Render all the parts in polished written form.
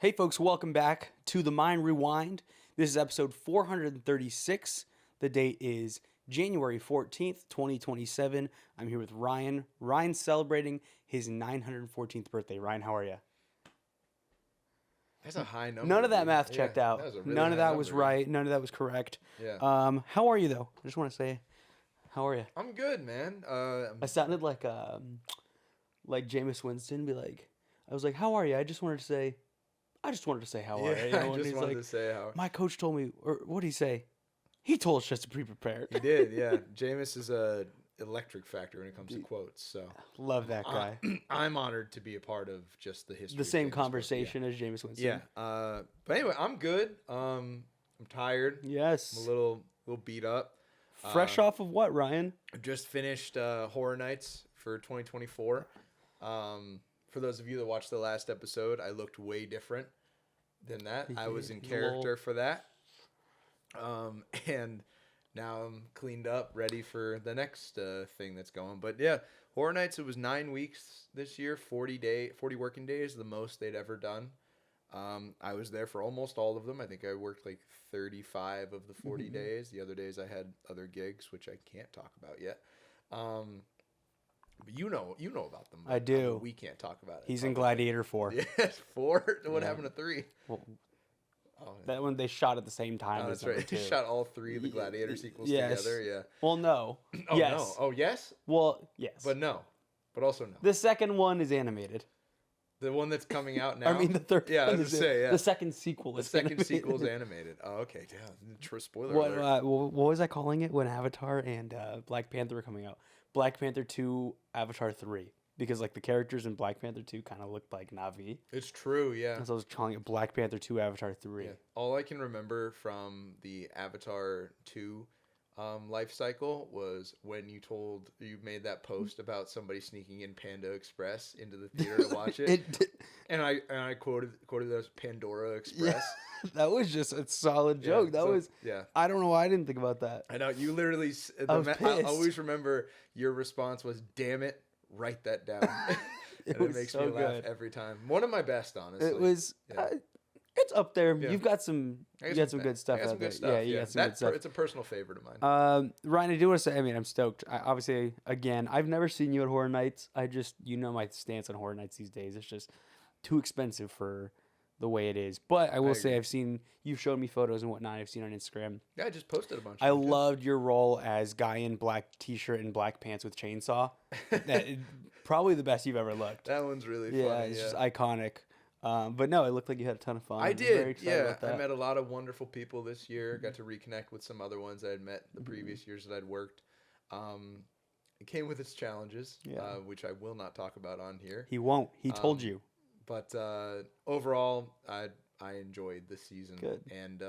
Hey folks, welcome back to the Mind Rewind. This is episode 436. The date is January 14th, 2027. I'm here with Ryan. Ryan's celebrating his 914th birthday. Ryan, how are you? That's a high number. None of that dude. math checked out. That was a really None of that high was number. right. None of that was correct. Yeah. How are you though? I just want to say, how are you? I'm good, man. I sounded like Jameis Winston. I was like, how are you? I just wanted to say how are you? You know, I and just he's wanted like, to say how. my coach told me, or what did he say? He told us just to be prepared. He did, yeah. Jameis is a electric factor when it comes to quotes. So Love that guy. I'm honored to be a part of just the history. The same of Jameis conversation as Jameis Winston. Winston. Yeah. But anyway, I'm good. I'm tired. Yes. I'm a little beat up. Fresh off of what, Ryan? I just finished Horror Nights for 2024. For those of you that watched the last episode, I looked way different than that. I was in character for that. And now I'm cleaned up, ready for the next thing that's going. But yeah, Horror Nights, it was 9 weeks this year, 40 working days, the most they'd ever done. I was there for almost all of them. I think I worked like 35 of the 40 days. The other days I had other gigs, which I can't talk about yet. But you know about them. I do. We can't talk about it. He's in Gladiator 4. Yes, 4. What happened to 3? Well, that one they shot at the same time. Oh, as that's right. Two. He shot all 3 of the Gladiator sequels together. Yeah. Well, no. Oh yes. no. Oh yes. Well, yes. But no. But also no. The second one is animated. The one that's coming out now. I mean, the third. Yeah, I one was is gonna say, yeah. The second sequel The is second animated. sequel is animated. Oh, okay. Yeah. Spoiler What alert. what was I calling it when Avatar and Black Panther were coming out? Black Panther 2, Avatar 3. Because like the characters in Black Panther 2 kind of looked like Na'vi. It's true. Yeah. So I was calling it Black Panther 2, Avatar 3. Yeah. All I can remember from the Avatar 2 life cycle was when you made that post about somebody sneaking in Panda Express into the theater to watch it. And I quoted it as Pandora Express. Yeah, that was just a solid joke. Yeah. I don't know why I didn't think about that. I know you literally. I always remember your response was, "Damn it, write that down." It and it makes me laugh every time. One of my best, honestly. It was. Yeah. It's up there. Yeah. You've got some. You got some good stuff out there. Yeah, you got some good stuff. It's a personal favorite of mine. Ryan, I do want to say. I mean, I'm stoked. Obviously, again, I've never seen you at Horror Nights. My stance on Horror Nights these days. It's just too expensive for the way it is. But I will say, you've showed me photos and whatnot. I've seen on Instagram. Yeah, I just posted a bunch. I loved your role as guy in black t-shirt and black pants with chainsaw. Probably the best you've ever looked. That one's really funny. Yeah, it's just iconic. But no, it looked like you had a ton of fun. I was very did. excited about that. I met a lot of wonderful people this year. Got to reconnect with some other ones I had met the previous years that I'd worked. It came with its challenges, which I will not talk about on here. He won't. He told you. But overall, I enjoyed the season. Good. And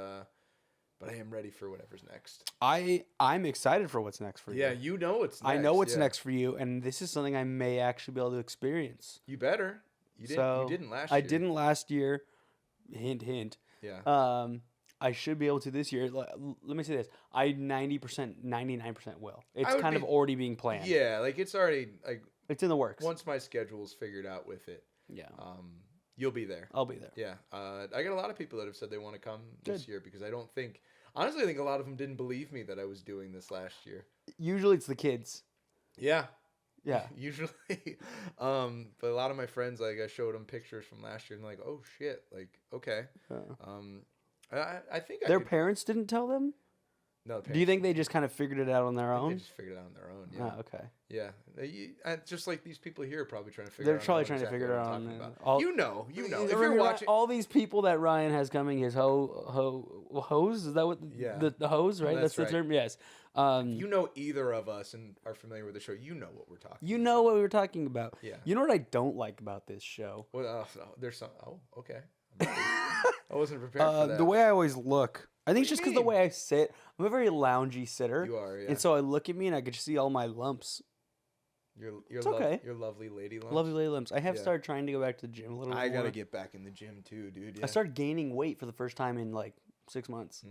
but I am ready for whatever's next. I'm excited for what's next for you. Yeah, you know what's next. I know what's next for you, and this is something I may actually be able to experience. You better. You didn't last year. I didn't last year. Hint, hint. Yeah. I should be able to this year. Let me say this. I 99% will. It's kind of already being planned. Yeah, like it's already like it's in the works. Once my schedule's figured out with it. Yeah. You'll be there. I'll be there. Yeah. I got a lot of people that have said they want to come this year because I think a lot of them didn't believe me that I was doing this last year. Usually it's the kids. Yeah. Yeah. Usually. But a lot of my friends, like I showed them pictures from last year and they're like, oh shit. Like, okay. I think their parents didn't tell them? No. Do you think they just kind of figured it out on their own? They just figured it out on their own. Yeah. Oh, okay. Yeah. Just like these people here are probably trying to figure They're out. probably trying to figure it out on their own. You know. If you're you're watching all these people that Ryan has coming, his hose? Is that what the hose, right? That's the term? Yes. You know either of us and are familiar with the show, you know what we're talking about. You know what we were talking about. Yeah. You know what I don't like about this show? Well, there's some. Oh, okay. I wasn't prepared for that. The way I always look. I think it's just because the way I sit. I'm a very loungy sitter. You are, yeah. And so I look at me and I can just see all my lumps. It's okay. Your lovely lady lumps. Lovely lady lumps. I have started trying to go back to the gym a little bit I more. got to get back in the gym too, dude. Yeah. I started gaining weight for the first time in like 6 months.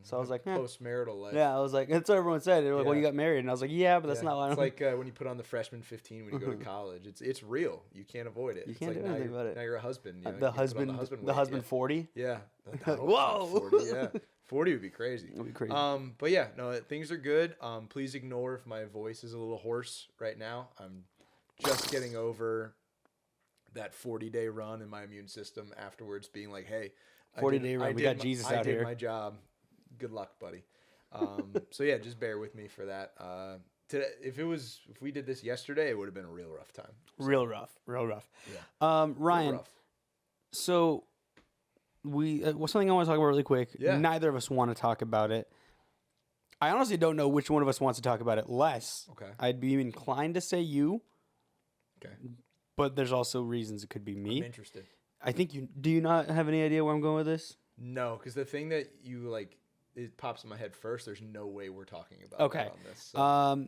So I was like, post-marital life. Yeah, I was like, that's what everyone said. They're like, well, Yeah. you got married. And I was like, yeah, but that's Yeah. not why It's like when you put on the freshman 15 when you go to college. It's real. You can't avoid it. You It's can't like do anything about it. Now you're a husband. You know, the you put on husband, weight, yeah. 40. Yeah. Whoa. 40, yeah. 40 would be crazy. That'd be crazy. But yeah, no, things are good. Please ignore if my voice is a little hoarse right now. I'm just getting over that 40-day run in my immune system afterwards being like, hey, 40-day run. We got Jesus out here. I did my job. Good luck, buddy. So yeah, just bear with me for that. Today, if we did this yesterday, it would have been a real rough time. So, real rough. Yeah. Ryan, Real rough. so something I want to talk about really quick. Yeah. Neither of us want to talk about it. I honestly don't know which one of us wants to talk about it less. Okay. I'd be inclined to say you. Okay. But there's also reasons it could be me. I'm interested. I think do you not have any idea where I'm going with this? No, because the thing that you like, it pops in my head first. There's no way we're talking about that on this. So.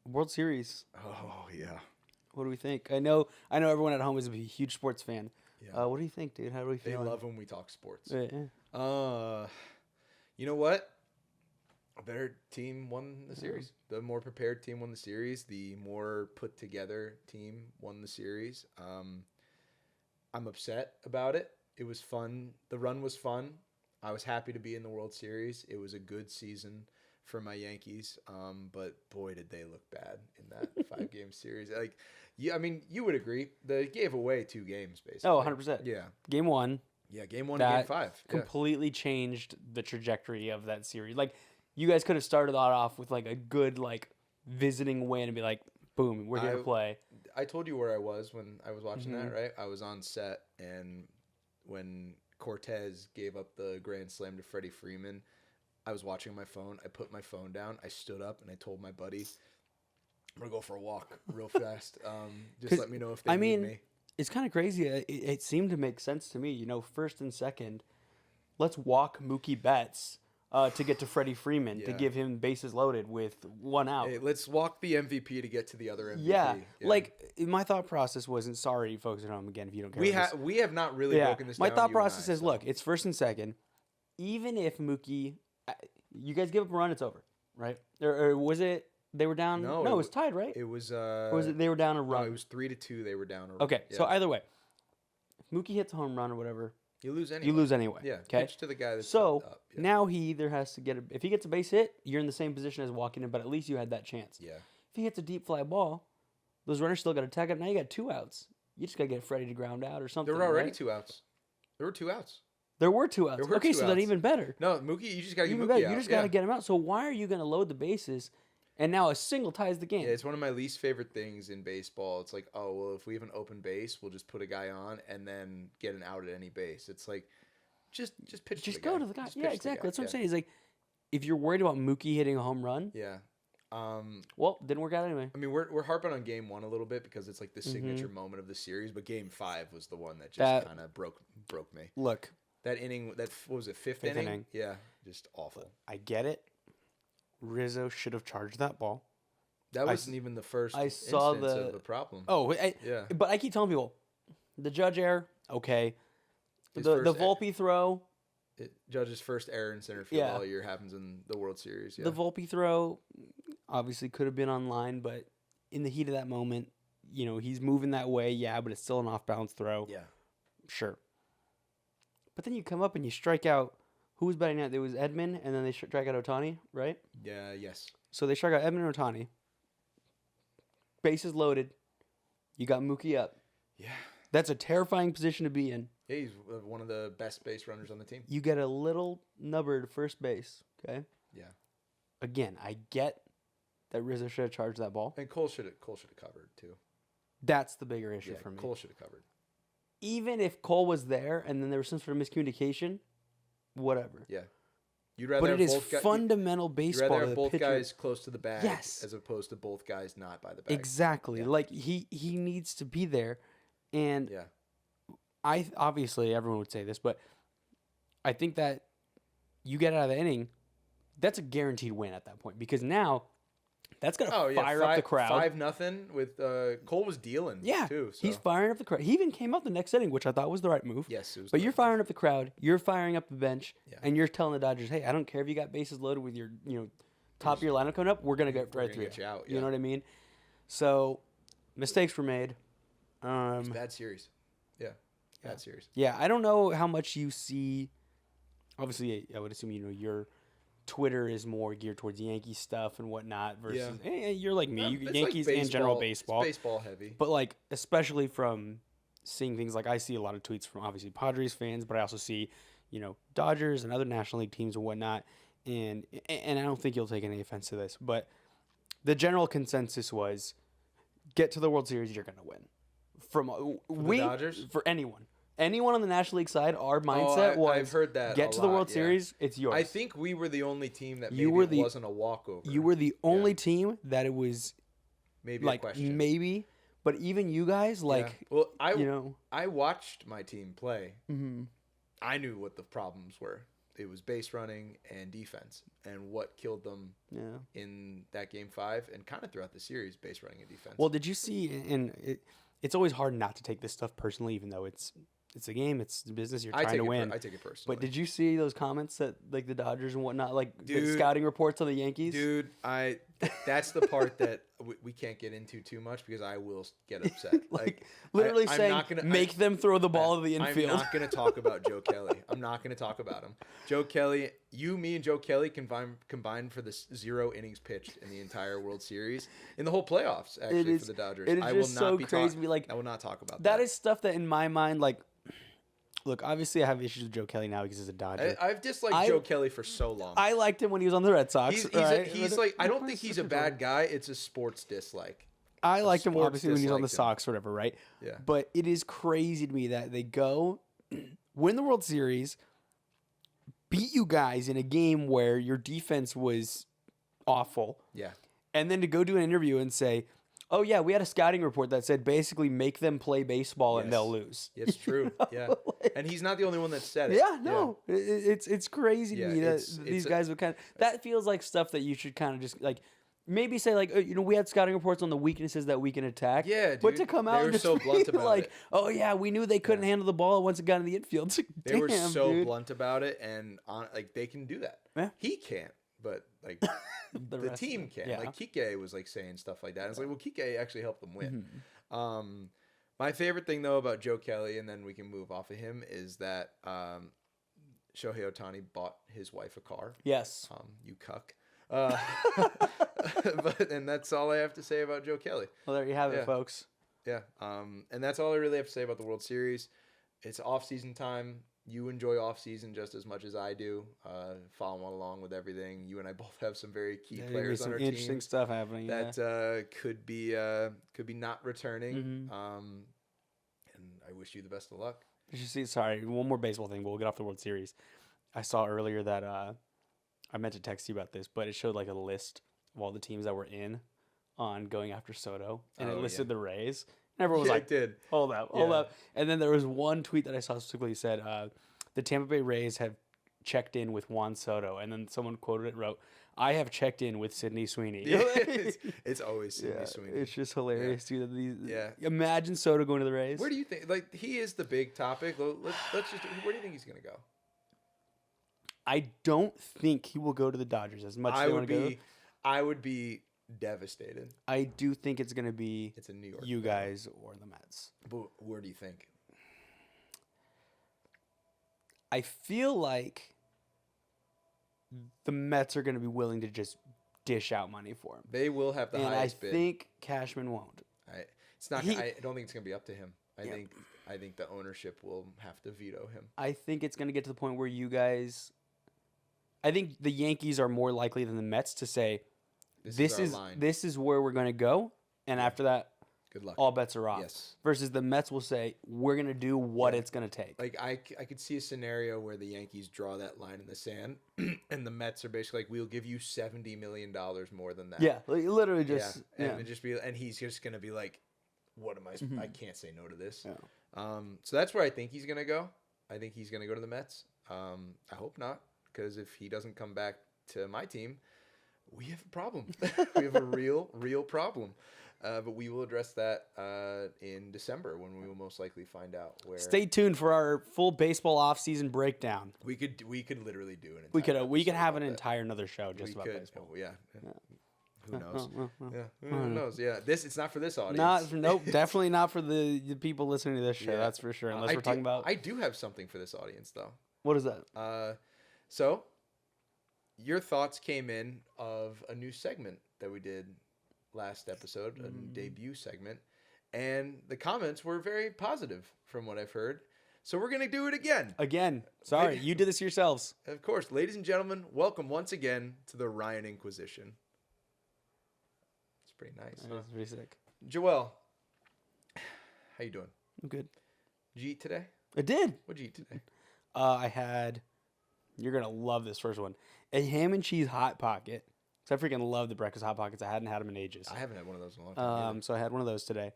World Series. Oh yeah. What do we think? I know everyone at home is a huge sports fan. Yeah. What do you think, dude? How do we feel? They love when we talk sports. Yeah. You know what? A better team won the series. The more prepared team won the series. The more put together team won the series. I'm upset about it. It was fun. The run was fun. I was happy to be in the World Series. It was a good season for my Yankees. But boy, did they look bad in that 5-game series. Like, yeah, I mean, you would agree. They gave away 2 games, basically. Oh, 100%. Yeah. Game 1. Yeah, game 1 and game 5. Yeah. Completely changed the trajectory of that series. Like, you guys could have started that off with, like, a good, like, visiting win and be like, boom, we're here to play. I told you where I was when I was watching that, right? I was on set, and when Cortez gave up the grand slam to Freddie Freeman, I was watching my phone. I put my phone down. I stood up, and I told my buddy, I'm going to go for a walk real fast. Just let me know if they need me. It's kind of crazy. It seemed to make sense to me. You know, first and second, let's walk Mookie Betts to get to Freddie Freeman to give him bases loaded with 1 out. Hey, let's walk the MVP to get to the other MVP. Yeah. Like, my thought process wasn't, sorry, folks at home, again, if you don't care. We have not really broken this down. My thought process is, look, it's first and second. Even if Mookie, you guys give up a run, it's over, right? Or was it they were down? No, it was tied, right? It was. Or was it they were down a run? No, it was 3-2. They were down a run. Okay, so either way, if Mookie hits a home run or whatever, you lose anyway. Yeah. Okay. Pitch to the guy that's up. Yeah. Now he either has to if he gets a base hit, you're in the same position as walking in, but at least you had that chance. Yeah. If he hits a deep fly ball, those runners still got to tag up. Now you got 2 outs. You just got to get Freddie to ground out or something. There were already 2 outs. There were 2 outs. There were 2 outs. Okay, so then even better. No, Mookie, you just got to get Mookie out. You just got to get him out. So why are you going to load the bases? And now a single ties the game. Yeah, it's one of my least favorite things in baseball. It's like, oh, well, if we have an open base, we'll just put a guy on and then get an out at any base. It's like, just pitch to the guy. Just go to the guy. Yeah, exactly. That's what I'm saying. Yeah. It's like, if you're worried about Mookie hitting a home run. Yeah. Well, didn't work out anyway. I mean, we're harping on game 1 a little bit because it's like the signature moment of the series, but game 5 was the one that just kind of broke me. Look. That inning, what was it, fifth inning? Yeah, just awful. I get it. Rizzo should have charged that ball. That wasn't even the first instance of the problem. Oh, yeah. But I keep telling people, the Judge error, okay. The Volpe throw. Judge's first error in center field all year happens in the World Series. Yeah. The Volpe throw obviously could have been on line, but in the heat of that moment, you know, he's moving that way, but it's still an off-balance throw. Yeah. Sure. But then you come up and you strike out. Who was batting out? There was Edman, and then they strike out Ohtani, right? Yeah, yes. So they strike out Edman and Ohtani. Bases loaded. You got Mookie up. Yeah. That's a terrifying position to be in. Yeah, he's one of the best base runners on the team. You get a little nubber to first base, okay? Yeah. Again, I get that Rizzo should have charged that ball. And Cole should have covered, too. That's the bigger issue for me. Cole should have covered. Even if Cole was there and then there was some sort of miscommunication, whatever. Yeah. You'd rather but have it is both fundamental baseball. You'd rather have both guys close to the bag as opposed to both guys not by the bag. Exactly. Yeah. Like, he needs to be there. And obviously, everyone would say this, but I think that you get out of the inning, that's a guaranteed win at that point. Because now That's gonna Oh yeah, fire up the crowd. 5-0 with Cole was dealing. Yeah, too. So. he's firing up the crowd. He even came out the next inning, which I thought was the right move. Yes, it was. But you're firing up the crowd. You're firing up the bench, Yeah. and you're telling the Dodgers, "Hey, I don't care if you got bases loaded with your top of your lineup coming up. We're gonna get right through get you out, You yeah. know what I mean? So mistakes were made. It's a bad series. Yeah, bad series. Yeah, I don't know how much you see. Obviously, I would assume your Twitter is more geared towards Yankee stuff and whatnot versus you're like me, It's Yankees like and general baseball. It's baseball heavy. But like especially from seeing things like I see a lot of tweets from obviously Padres fans, but I also see Dodgers and other National League teams and whatnot, and I don't think you'll take any offense to this, but the general consensus was get to the World Series, you're gonna win. The Dodgers? For anyone on the National League side, our mindset was I've heard that get to the World Series, it's yours. I think we were the only team that wasn't a walkover. You were the only team that it was maybe like a question. maybe, but even you guys Well, I watched my team play. Mm-hmm. I knew what the problems were. It was base running and defense, and what killed them in that game 5 and kind of throughout the series, base running and defense. Well, did you see? And it's always hard not to take this stuff personally, even though it's a game, it's a business. You're trying to win. I take it personally. But did you see those comments that like the Dodgers and whatnot, like the Dude, scouting reports on the Yankees? Dude, that's the part that we can't get into too much because I will get upset. like literally I'm saying, not gonna, make them throw the ball to the infield. I'm not going to talk about Joe Kelly. I'm not going to talk about him. Joe Kelly, me and Joe Kelly combined for the 0 innings pitched in the entire World Series in the whole playoffs. Actually, for the Dodgers, it is I will just not so be crazy. I will not talk about that. That is stuff that in my mind, like. Look, obviously I have issues with Joe Kelly now because he's a Dodger. I've disliked Joe Kelly for so long. I liked him when he was on the Red Sox. He's like, I don't think he's a bad guy. It's a sports dislike. I liked him obviously when he was on the Sox or whatever, right? Yeah. But it is crazy to me that they go win the World Series, beat you guys in a game where your defense was awful. Yeah. And then to go do an interview and say, oh, yeah, we had a scouting report that said basically make them play baseball and they'll lose. It's true. Yeah. And he's not the only one that said it. Yeah, no. Yeah. It's crazy to me that these guys would kind of... That feels like stuff that you should kind of just like... Maybe say like, we had scouting reports on the weaknesses that we can attack. Yeah, dude. But to come out and just so blunt about like, it. oh, yeah, we knew they couldn't handle the ball once it got in the infield. Like, they were so dude. blunt about it, and like they can do that. Yeah. He can't, but like the team can. Yeah. Like Kike was like saying stuff like that. And it's like, well, Kike actually helped them win. Mm-hmm. My favorite thing though about Joe Kelly, and then we can move off of him, is that Shohei Ohtani bought his wife a car. Yes. You cuck. And that's all I have to say about Joe Kelly. Well, there you have it, folks. Yeah. And that's all I really have to say about the World Series. It's off-season time. You enjoy off-season just as much as I do. Following along with everything. You and I both have some very key players on our team. Interesting stuff happening. That could be not returning. Mm-hmm. And I wish you the best of luck. Did you see? Sorry, one more baseball thing. We'll get off the World Series. I saw earlier that I meant to text you about this, but it showed like a list of all the teams that were in on going after Soto, and it listed the Rays. And everyone was like, hold up. And then there was one tweet that I saw specifically said, the Tampa Bay Rays have checked in with Juan Soto. And then someone quoted it, wrote, I have checked in with Sidney Sweeney. It's always Sidney Sweeney. It's just hilarious, dude. Imagine Soto going to the Rays. Where do you think, like, he is the big topic. Let's just, where do you think he's going to go? I don't think he will go to the Dodgers as much as they want to go. I would be devastated. I do think it's going to be it's in New York, you guys or the Mets. But where do you think? I feel like the Mets are going to be willing to just dish out money for him. They will have the highest bid. And I think Cashman won't. I don't think it's going to be up to him. I think the ownership will have to veto him. I think it's going to get to the point where you guys... I think the Yankees are more likely than the Mets to say, this is where we're going to go, and after that, good luck. All bets are off. Yes. Versus the Mets will say, we're going to do what it's going to take. Like I could see a scenario where the Yankees draw that line in the sand, and the Mets are basically like, we'll give you $70 million more than that. Yeah, like, literally just. Yeah. And he's just going to be like, what am I? Mm-hmm. I can't say no to this. Yeah. So that's where I think he's going to go. I think he's going to go to the Mets. I hope not. Because if he doesn't come back to my team, We have a problem. We have a real problem. But we will address that in December when we will most likely find out where. Stay tuned for our full baseball off-season breakdown. We could literally do an. We entire could have an episode about entire another show that. just We about could. baseball. Oh, yeah. Who knows? Yeah. Oh, Who knows? Yeah. It's not for this audience. Nope, definitely not for the people listening to this show. Yeah. That's for sure. Unless we're talking about I do have something for this audience though. what is that? So your thoughts came in of a new segment that we did last episode, a debut segment, and the comments were very positive from what I've heard. So we're gonna do it again. Again, sorry, you did this yourselves. Of course, ladies and gentlemen, welcome once again to the Ryan Inquisition. It's pretty nice. Huh? That's pretty sick. Joel, how you doing? I'm good. Did you eat today? I did. What'd you eat today? I had. You're gonna love this first one. A ham and cheese hot pocket. So I freaking love the breakfast hot pockets. I hadn't had them in ages. I haven't had one of those in a long time. Either. So I had one of those today.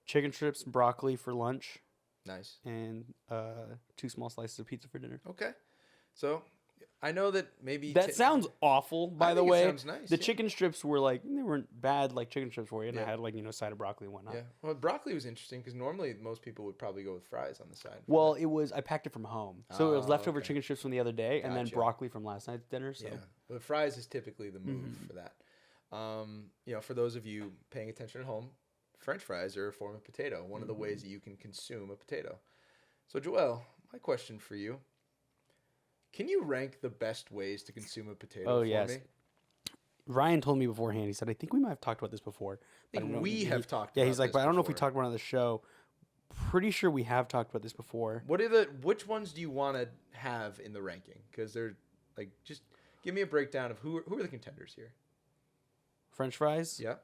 Chicken strips, broccoli for lunch, Nice. and 2 small slices of pizza for dinner. Okay. So I know that maybe That sounds awful, by the think it way. sounds nice, The yeah. chicken strips were like, they weren't bad like chicken strips were, and I Yeah. had like, side of broccoli and whatnot. Yeah. Well, broccoli was interesting because normally most people would probably go with fries on the side. Well, I packed it from home. So it was Oh, leftover okay. chicken strips from the other day and then Gotcha. broccoli from last night's dinner. So yeah. But fries is typically the move Mm-hmm. for that. For those of you paying attention at home, French fries are a form of potato. One of the Mm-hmm. ways that you can consume a potato. So Joel, my question for you: can you rank the best ways to consume a potato? Oh, for yes. me? Ryan told me beforehand, he said, I think we might have talked about this before. I think we have talked. Yeah, about he's like, this but I don't know if we before. talked about it on the show. Pretty sure we have talked about this before. Which ones do you want to have in the ranking? Because they're like, just give me a breakdown of who are the contenders here. French fries? Yeah.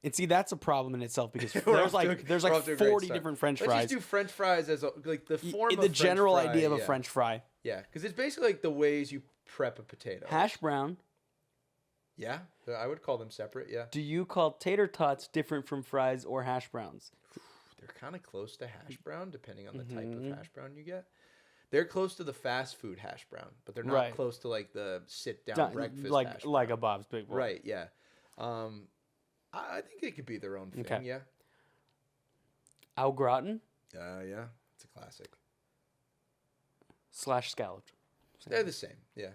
And see, that's a problem in itself because We're there's off like to there's we're like off to a great 40 start. different French Let's fries. just do French fries as like the form of The French general fry, idea of a yeah. French fry. Yeah, because it's basically like the ways you prep a potato. Hash brown. Yeah, so I would call them separate. Yeah, Do you call tater tots different from fries or hash browns? they're kind of close to hash brown, depending on the type Mm-hmm. of hash brown you get. They're close to the fast food hash brown, but they're not Right. close to like the sit down breakfast hash like brown. a Bob's Big Boy. Right. Yeah. I think it could be their own thing. Okay. Yeah. Au gratin Yeah. It's a classic. / scalloped. They're the same. Yeah.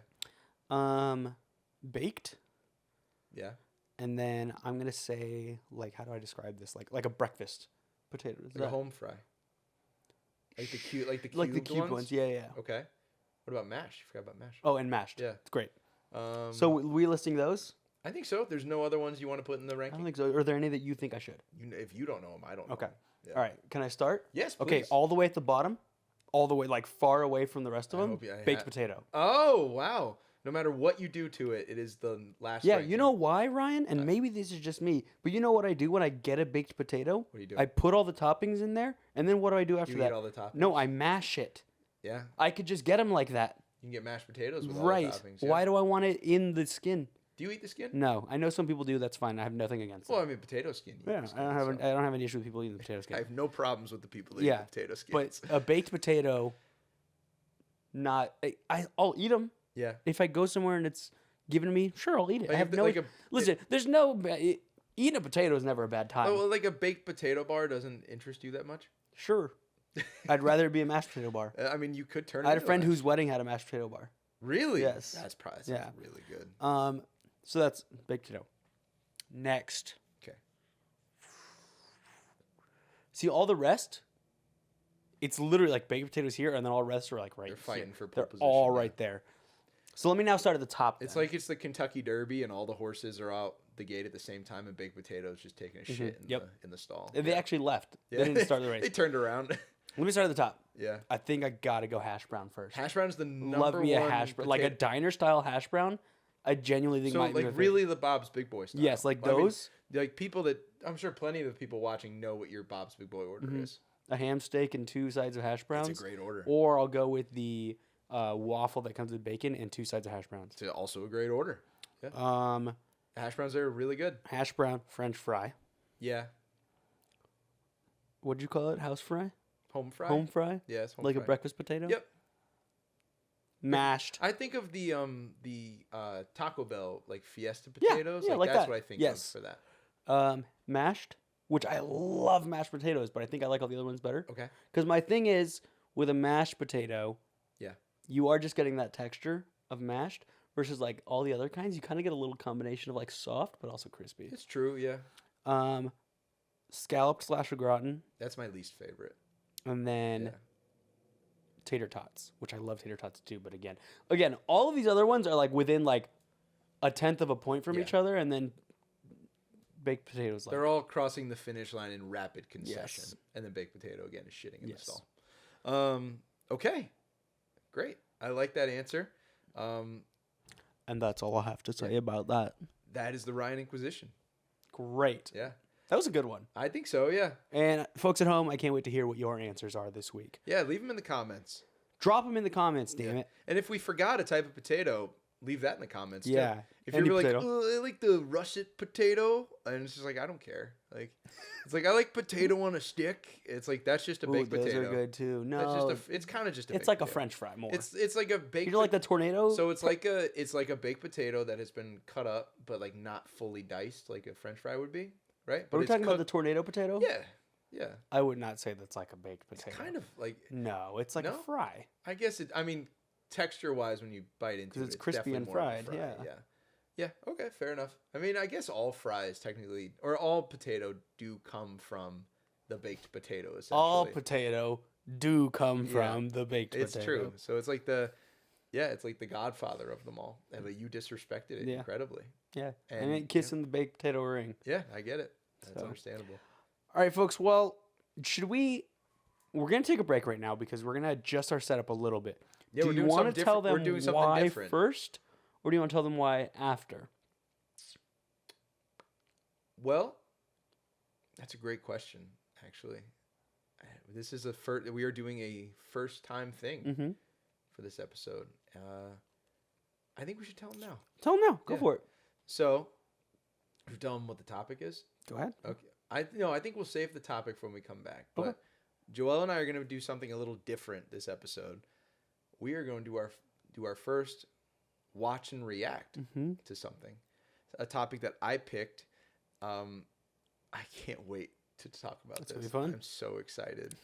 Baked. Yeah. And then I'm gonna say, like, how do I describe this? Like a breakfast potato. Is Like a that- home fry. Like the cute, like the cubed ones. Yeah, yeah. Okay. What about mash? You forgot about mash. Oh, and mashed. Yeah. It's great. So We listing those? I think so. There's no other ones you want to put in the I ranking. don't think so. Are there any that you think I should? If you don't know them, I don't know. Okay. 'em. Yeah. All right. Can I start? Yes. Okay. Please. All the way at the bottom, all the way like far away from the rest of I them. hope I Baked ha- potato. Oh wow! No matter what you do to it, it is the last. Yeah, ranking. you know why, Ryan? And maybe this is just me, but you know what I do when I get a baked potato? What do you do? I put all the toppings in there, and then what do I do after You that? eat all the toppings? No, I mash it. Yeah. I could just get them like that. You can get mashed potatoes with Right. all the toppings. Yeah. Why do I want it in the skin? Do you eat the skin? No, I know some people do. That's fine. I have nothing against Well, it. I mean, potato skin. You eat Yeah, the skin, I don't so. have any issue with people eating the potato skin. I have no problems with the people that Yeah, eat the potato But skins. a baked potato, I'll eat them. Yeah. If I go somewhere and it's given to me, sure, I'll eat it. I Like have if- no. like a- Listen, there's no. Eating a potato is never a bad time. Oh, well, like a baked potato bar doesn't interest you that much. Sure. I'd rather it be a mashed potato bar. I mean, you could turn. I had a into friend mashed- whose wedding had a mashed potato bar. Really? Yes. That's probably Yeah. really good. So that's baked potato. Next. Okay. See, all the rest, it's literally like baked potatoes here, and then all the rest are like right They're fighting here. for pole They're position, all yeah. right there. So let me now start at the top. It's then. like it's the Kentucky Derby, and all the horses are out the gate at the same time, and baked potatoes just taking a shit in, Yep. in the stall. They actually left. Yeah. They didn't start the race. They turned around. Let me start at the top. Yeah. I think I gotta go hash brown first. Hash brown's the number Love me a one hash brown, like a potato- diner style hash brown. I genuinely think So might be like my favorite. really the Bob's Big Boy style. Yes, like I mean, those. like people that I'm sure plenty of the people watching know what your Bob's Big Boy order is. A ham steak and 2 sides of hash browns. It's a great order. Or I'll go with the waffle that comes with bacon and 2 sides of hash browns. It's also a great order. Yeah. The hash browns there are really good. Hash brown, French fry. Yeah. What'd you call it? House fry? Home fry. Home fry? Yes. Home Like fry. a breakfast potato? Yep. mashed. I think of the Taco Bell like Fiesta potatoes. yeah, like that's that. what I think Yes. of for that. Mashed, which I love mashed potatoes, but I think I like all the other ones better. Okay. Because my thing is, with a mashed potato, Yeah. you are just getting that texture of mashed versus like all the other kinds. You kind of get a little combination of like soft but also crispy. It's true. Yeah. Scalloped / au gratin, That's my least favorite. and then Yeah. tater tots, which I love tater tots too. But again, all of these other ones are like within like a tenth of a point from Yeah. each other, and then baked potatoes. Like, They're all crossing the finish line in rapid concession, Yes. and then baked potato again is shitting in Yes. the stall. Okay, great. I like that answer. and that's all I have to say about that. That is the Ryan Inquisition. Great. Yeah, That was a good one. I think so. Yeah, And folks at home, I can't wait to hear what your answers are this week. yeah. Leave them in the comments. Drop them in the comments, damn it. And if we forgot a type of potato, leave that in the comments. Too. Yeah. If Any you're like, potato. oh, I like the russet potato, and it's just like I don't care. Like, it's like I like potato on a stick. It's like that's just a baked those potato. are good too. That's No, just it's kind of just a. it's baked like a potato. French fry more. It's like a baked. You know, like the tornado. So it's like a baked potato that has been cut up, but like not fully diced, like a French fry would be, right? But Are we it's talking about the cooked- tornado potato? Yeah, yeah. I would not say that's like a baked It's potato. kind of like No, it's like No? a fry. I guess it. I mean, texture wise, when you bite into 'Cause it, it's crispy definitely and more of a fried, fry, yeah. yeah. Yeah. Okay. Fair enough. I mean, I guess all fries technically, or all potato, do come from the baked potato. Essentially, All potato do come Yeah. from the baked it's potato. true. So it's like it's like the godfather of them all, and like, you disrespected it Yeah. incredibly. Yeah. And, And ain't kissing the baked potato ring. Yeah, I get it. That's So. understandable. All right, folks. Well, we're going to take a break right now because we're going to adjust our setup a little bit. Yeah, do we're you doing want something to tell different. them We're doing something why different. first, or do you want to tell them why after? Well, that's a great question, actually. This is we are doing a first time thing Mm-hmm. for this episode. I think we should tell them now. Tell them now. Go Yeah. for it. So, should we tell them what the topic is? Go ahead. Okay. I think we'll save the topic for when we come back. But Okay. Joel and I are going to do something a little different this episode. We are going to do our first watch and react Mm-hmm. to something, a topic that I picked. I can't wait to talk about That's this. gonna be fun. I'm so excited.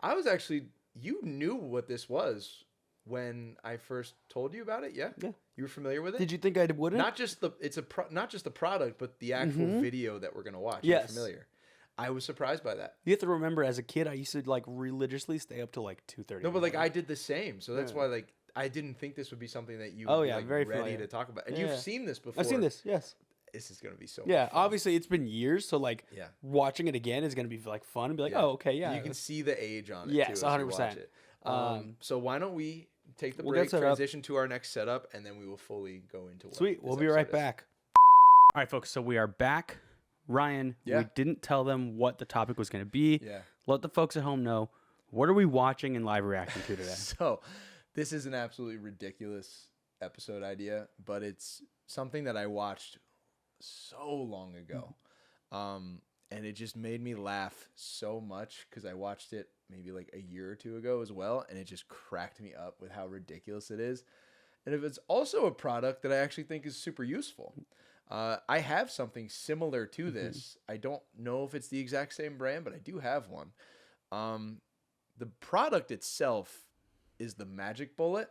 I was actually, you knew what this was when I first told you about it. Yeah. Yeah. You were familiar with it. Did you think I wouldn't? Not just not just the product, but the actual Mhm. video that we're gonna watch. Yes. You're familiar. I was surprised by that. You have to remember, as a kid, I used to like religiously stay up till like 2:30. No, but like I did the same, so that's Yeah. why like I didn't think this would be something that you Oh, would be, yeah, like, very ready familiar. to talk about. And Yeah. you've seen this before. I've seen this. Yes. This is gonna be so Yeah. much fun. Obviously, it's been years, so like Yeah. watching it again is gonna be like fun and be like, Yeah. oh, okay, yeah. You can see the age on it. Yes, too, as you 100%. watch it. Um, So why don't we take the we'll break, get set up. transition to our next setup, and then we will fully go into what Sweet. this We'll be right episode is. back. All right, folks. So we are back. Ryan, Yeah. we didn't tell them what the topic was going to be. Yeah. Let the folks at home know, what are we watching and live reacting to today? So, this is an absolutely ridiculous episode idea, but it's something that I watched so long ago. And it just made me laugh so much because I watched it maybe like a year or two ago as well, and it just cracked me up with how ridiculous it is. And if it's also a product that I actually think is super useful. I have something similar to this. I don't know if it's the exact same brand, but I do have one. The product itself is the Magic Bullet.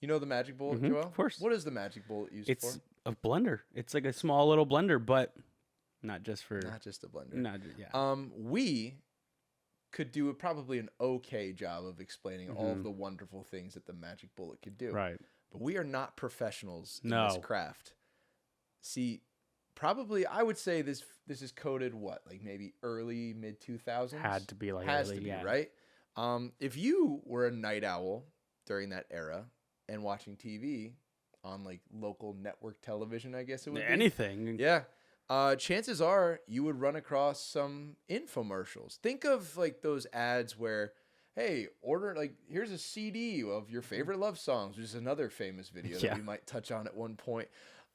You know the Magic Bullet, Joel? of course. What is the Magic Bullet used It's for? a blender. It's like a small little blender, but not just for. Not just a blender. Not, yeah. We could do probably an okay job of explaining all of the wonderful things that the Magic Bullet could do. Right. But we are not professionals in No. this craft. See, probably I would say this is coded what, like maybe early mid 2000s. Had to be like Has early, to be, yeah. right? If you were a night owl during that era and watching TV on like local network television, I guess it would be. Anything. Yeah. Chances are you would run across some infomercials. Think of like those ads where, hey, order, like, here's a CD of your favorite love songs, which is another famous video Yeah. that we might touch on at one point.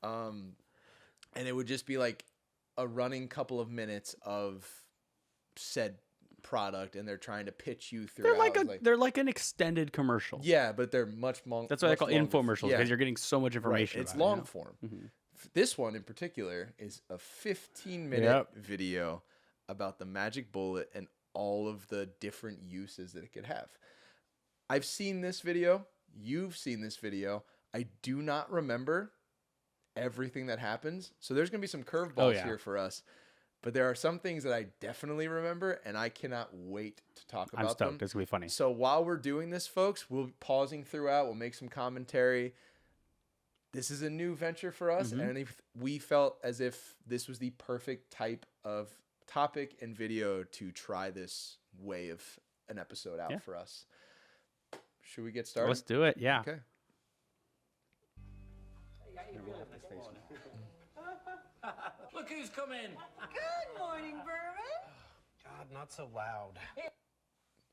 And it would just be like a running couple of minutes of said product and they're trying to pitch you through. They're like an extended commercial. Yeah, but they're much long. That's why they call infomercials, Yeah. because you're getting so much information. Right. It's about it, long you know? form. Mm-hmm. This one in particular is a 15-minute video about the magic bullet and all of the different uses that it could have. I've seen this video. You've seen this video. I do not remember everything that happens. So there's going to be some curveballs here for us. But there are some things that I definitely remember, and I cannot wait to talk about them. I'm stoked. It's going to be funny. So while we're doing this, folks, we'll be pausing throughout. We'll make some commentary. This is a new venture for us, and if we felt as if this was the perfect type of topic and video to try this way of an episode out for us. Should we get started? Let's do it. Yeah. Okay. Look who's coming. Good morning, Berman. God, not so loud.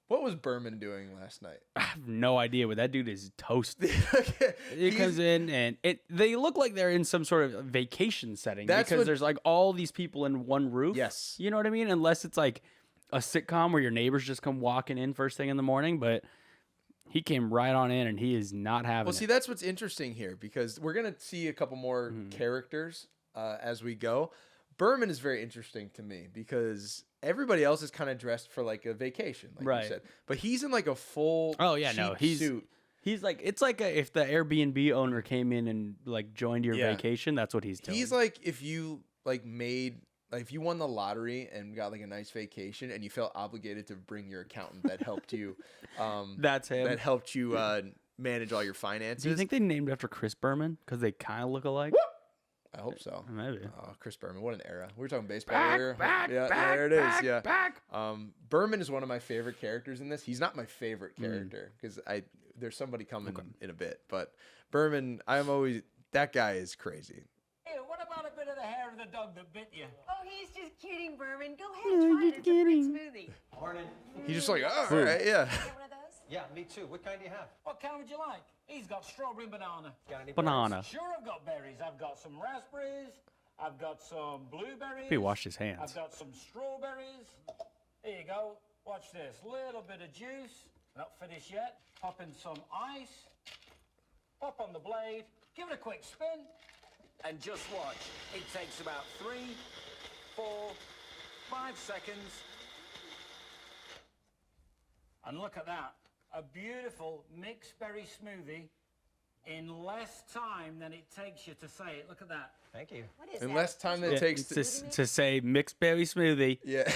What was Berman doing last night? I have no idea, but that dude is toasted. Okay. He comes in and they look like they're in some sort of vacation setting because there's like all these people in one roof. Yes. You know what I mean? Unless it's like a sitcom where your neighbors just come walking in first thing in the morning, but he came right on in and he is not having Well, see, that's what's interesting here because we're going to see a couple more characters as we go. Berman is very interesting to me because everybody else is kind of dressed for like a vacation, like you said. But he's in like a full suit. He's like, it's like if the Airbnb owner came in and like joined your vacation, that's what he's doing. He's like if you like if you won the lottery and got like a nice vacation and you felt obligated to bring your accountant that helped you. That's him. That helped you manage all your finances. Do you think they named it after Chris Berman because they kind of look alike? I hope so. Maybe. Oh, Chris Berman, what an era. We were talking baseball earlier. There it is. Berman is one of my favorite characters in this. He's not my favorite character because there's somebody coming in a bit. But Berman, that guy is crazy. Hey, what about a bit of the hair of the dog that bit you? Oh, he's just kidding, Berman. Go ahead and try it. It's a great smoothie. Morning. He's just like, oh, all right, yeah. Get one of those? Yeah, me too. What kind do you have? What kind would you like? He's got strawberry and banana. Got any Banana. Sure, I've got berries. I've got some raspberries. I've got some blueberries. He washed his hands. I've got some strawberries. Here you go. Watch this. Little bit of juice. Not finished yet. Pop in some ice. Pop on the blade. Give it a quick spin. And just watch. It takes about 3, 4, 5 seconds. And look at that. A beautiful mixed berry smoothie in less time than it takes you to say it. Look at that. Thank you. What is In that? less time than it takes to say mixed berry smoothie. Yeah.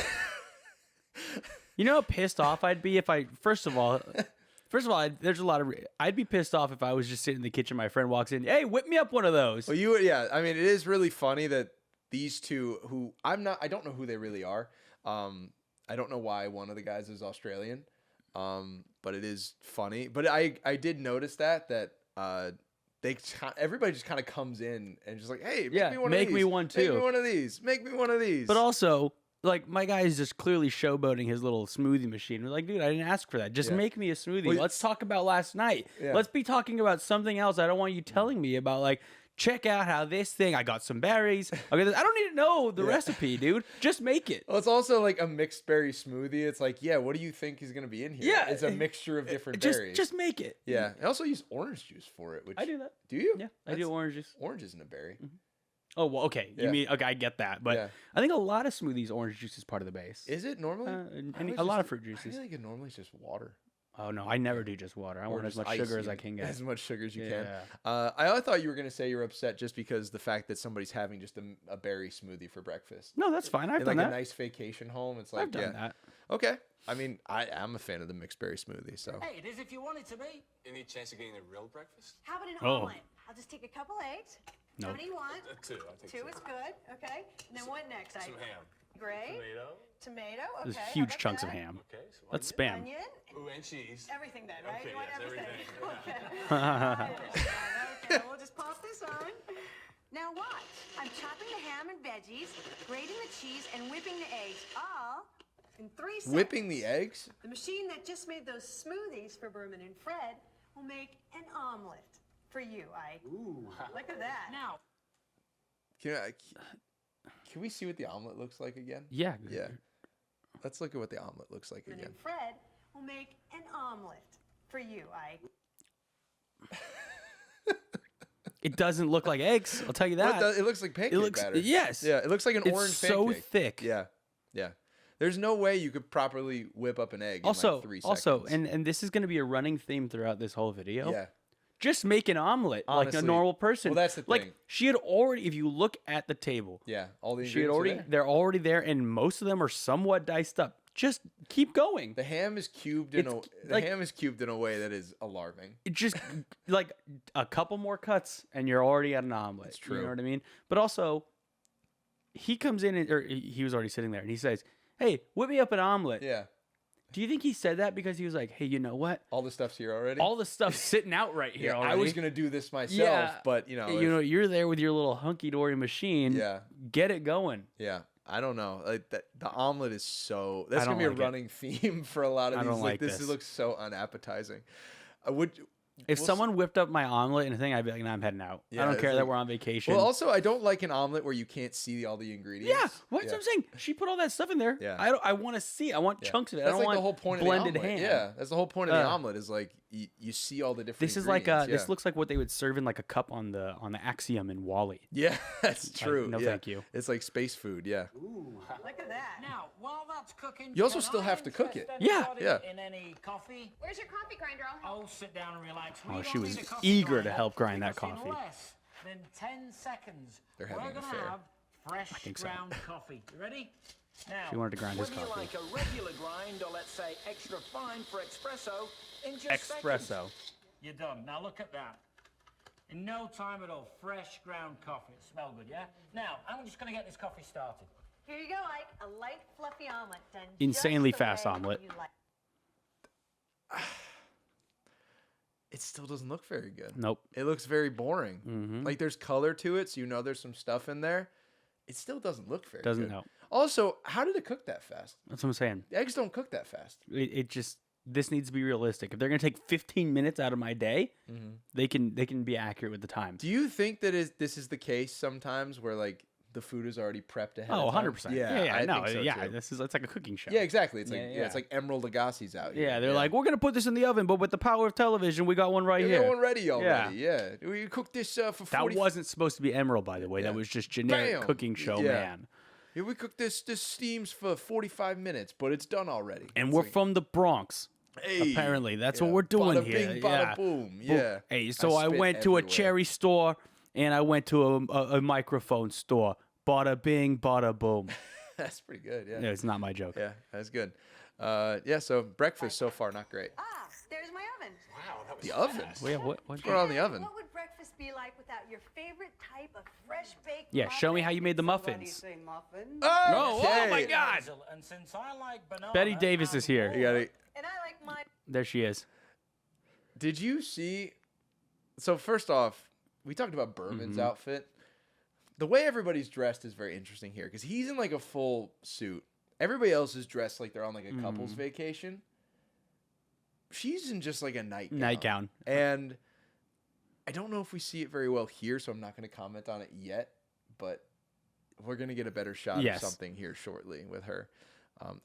You know how pissed off I'd be if first of all, there's a lot of. I'd be pissed off if I was just sitting in the kitchen. My friend walks in. Hey, whip me up one of those. Well, I mean, it is really funny that these two, who I don't know who they really are. I don't know why one of the guys is Australian. But it is funny. But I did notice that everybody just kind of comes in and just like, hey, make me one of these. Make me one too. Make me one of these. Make me one of these. But also, like, my guy is just clearly showboating his little smoothie machine. We're like, dude, I didn't ask for that. Just make me a smoothie. Well, Let's talk about last night. Yeah. Let's be talking about something else. I don't want you telling me about, like, check out how this thing, I got some berries. I don't need to know the recipe, dude. Just make it. Well, it's also like a mixed berry smoothie. It's like, yeah, what do you think is going to be in here? Yeah. It's a mixture of different Just berries. just make it. Yeah. I also use orange juice for it. Which I do that. Do you? Yeah, I do orange juice. Orange isn't a berry. Oh, well, okay. Yeah. You mean, okay, I get that. But Yeah. I think a lot of smoothies, orange juice is part of the base. Is it normally? A lot of fruit I juices. feel like it normally is just water. Oh, no, I never do just water. I Or want as just much ice sugar as I even. can get. As much sugar as you Yeah. can. I thought you were going to say you're upset just because the fact that somebody's having just a berry smoothie for breakfast. No, that's fine. I've In done like that. a nice vacation home. It's like, I've done that. Okay. I mean, I'm a fan of the mixed berry smoothie. So Hey, it is if you want it to be. Any chance of getting a real breakfast? How about an Oh. omelet? I'll just take a couple eggs. How Nope. many you want? Two. I'll take Two is good. Okay. And then what next? Some ham. Great. Tomato. Tomato. Okay. There's how huge about chunks of that? ham. Okay. So That's onion. spam. Onion. Ooh, and cheese. Everything then, right? Okay, You want yes, everything. everything. Okay. I understand. Okay, we'll just pop this on. Now watch. I'm chopping the ham and veggies, grating the cheese, and whipping the eggs, all in 3 seconds. whipping the eggs. The machine that just made those smoothies for Berman and Fred will make an omelet for you, Ike. Ooh. Look at that. Now, Can we see what the omelet looks like again? Yeah. Yeah. Let's look at what the omelet looks like And again. then Fred will make an omelet for you, Ike. It doesn't look like eggs. I'll tell you that. It looks like pancake It looks batter. yes. Yeah, it looks like an It's orange so pancake. thick. Yeah, yeah. There's no way you could properly whip up an egg in Also, like 3 seconds. and this is going to be a running theme throughout this whole video. yeah. Just make an omelet like a Honestly. normal person. Well, that's the like thing. she had already. If you look at the table, Yeah, all the she had ingredients are already. there. They're already there, and most of them are somewhat diced up. Just keep going. The ham is cubed in It's the ham is cubed in a way that is alarming. It just like a couple more cuts, and you're already at an omelet. It's true. You know what I mean? But also, he comes in, or he was already sitting there, and he says, "Hey, whip me up an omelet." Yeah. Do you think he said that because he was like, "Hey, you know what? All the stuff's here already. All the stuff's sitting out right here yeah, already." I was gonna do this myself, Yeah. but You're there with your little hunky dory machine. Yeah. Get it going. yeah. I don't know. Like the omelet is so. That's I gonna don't be a like it. running theme for a lot of I these. don't like this this. looks so unappetizing. If we'll someone whipped up my omelet and a thing, I'd be like, "Nah, I'm heading out. Yeah, I don't it's care that like- we're on vacation." Well, also, I don't like an omelet where you can't see all the ingredients. yeah, what's what I'm saying? She put all that stuff in there. Yeah. I want to see. I want Yeah. chunks of it. That's I don't like want the whole point blended of the omelet. ham. Yeah, that's the whole point of the Uh, omelet is like you see all the different. This is like ingredients. this looks like what they would serve in like a cup on the Axiom in Wally. Yeah, that's true. no, yeah. thank you. It's like space food. Yeah. Look at that. Now, while that's cooking, You also can still I have to cook interest it. Yeah, anybody yeah. In any coffee? Where's your coffee grinder? I'll help. Oh, sit down and relax. Oh, We she don't was need a coffee eager to grinder help grind that because coffee. In less than 10 seconds, They're we're having an gonna affair. have fresh think so. ground coffee. You ready? Now, She wanted to grind his whether coffee. you like a regular grind or let's say extra fine for espresso, in just Espresso. seconds, you're done. Now look at that. In no time at all, fresh ground coffee. It smells good, yeah? Now, I'm just gonna get this coffee started. Here you go, Ike. A light, fluffy omelet done Insanely just the fast way omelet. you like. It still doesn't look very good. Nope. It looks very boring. Mhm. Like there's color to it, so you know there's some stuff in there. It still doesn't look very Doesn't good. help. Also, how did it cook that fast? That's what I'm saying. The eggs don't cook that fast. It just this needs to be realistic. If they're gonna take 15 minutes out of my day, they can be accurate with the time. Do you think that this is the case sometimes where like the food is already prepped ahead? Oh, of time? 100%. Yeah, I no, think so yeah. too. It's like a cooking show. Yeah, exactly. It's like Yeah, yeah, yeah. it's like Emerald Lagasse's out here. Yeah, they're like, we're gonna put this in the oven, but with the power of television, we got one right we here. got one ready already. Yeah, we cooked this for 40. That wasn't supposed to be Emerald, by the way. Yeah. That was just generic Bam! cooking show, Yeah. man. Yeah, we cooked this steams for 45 minutes, but it's done already. And It's we're like, from the Bronx. hey, Apparently, that's yeah, what we're doing bada here. Bing, bada yeah. boom. Boom. Yeah. Hey, so I spit went to a everywhere. cherry store and I went to a microphone store. Bada bing, bada boom. That's pretty good. Yeah. Yeah, it's not my joke. Yeah, that's good. Yeah, so breakfast so far not great. Ah, there's my oven. Wow, that was The oven. fast. Wait, what? What's going on in the Now, oven? What would breakfast be like without your favorite type of fresh baked Yeah, show me how you made the Somebody muffins. say muffins. Oh, oh my Okay. God. Hazel, and since I like banana, Betty Davis and is here. You gotta. And I like mine. There she is. Did you see? So first off, we talked about Berman's outfit. The way everybody's dressed is very interesting here because he's in like a full suit. Everybody else is dressed like they're on like a couple's vacation. She's in just like a nightgown. Nightgown. And I don't know if we see it very well here, so I'm not going to comment on it yet. But we're going to get a better shot Yes. of something here shortly with her.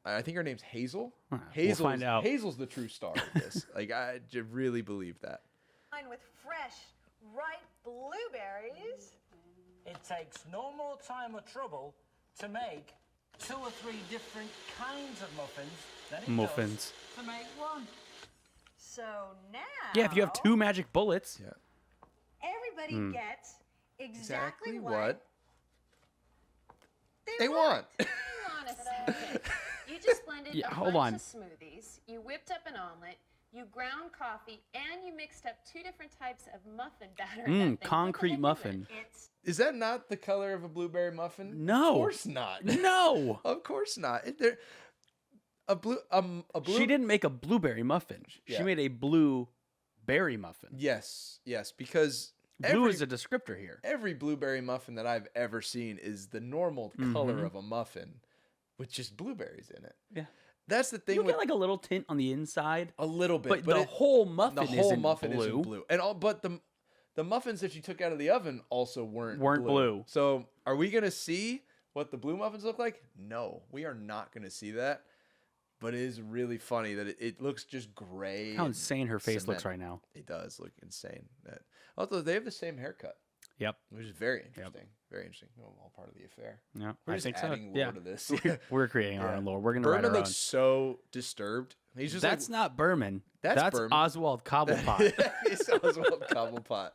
I think her name's Hazel. We'll Hazel's, find out. Hazel's the true star of this. Like I really believe that. Mine with fresh, ripe blueberries. It takes no more time or trouble to make 2 or 3 different kinds of muffins than it Muffins. does to make one. So now. Yeah, if you have 2 magic bullets. Yeah. Everybody gets exactly what what they they want. Hang on a second. You just blended Yeah, a hold bunch on. of smoothies. You whipped up an omelet. You ground coffee, and you mixed up 2 different types of muffin batter. in that thing. What the Concrete heck is muffin. it's. Is that not the color of a blueberry muffin? No. Of course not. No. Of course not. A blue. She didn't make a blueberry muffin. Yeah. She made a blue berry muffin. Yes, because Blue is a descriptor here. every blueberry muffin that I've ever seen is the normal color of a muffin with just blueberries in it. Yeah. That's the thing You'll with get like a little tint on the inside, a little bit, but the whole muffin the whole isn't muffin blue. isn't blue. And all, but the muffins that you took out of the oven also weren't blue. So are we gonna see what the blue muffins look like? No, we are not gonna see that. but it is really funny that it looks just gray. How and insane her face looks cement. right now. It does look insane. Although they have the same haircut, Yep. which is very interesting. Very interesting. All part of the affair. Yeah, We're I just think so. adding lore Yeah. to this. We're creating our Yeah. own lore. We're gonna write Berman our looks own. so disturbed. He's just That's not Berman. That's That's Berman. Oswald Cobblepot. It's Oswald Cobblepot.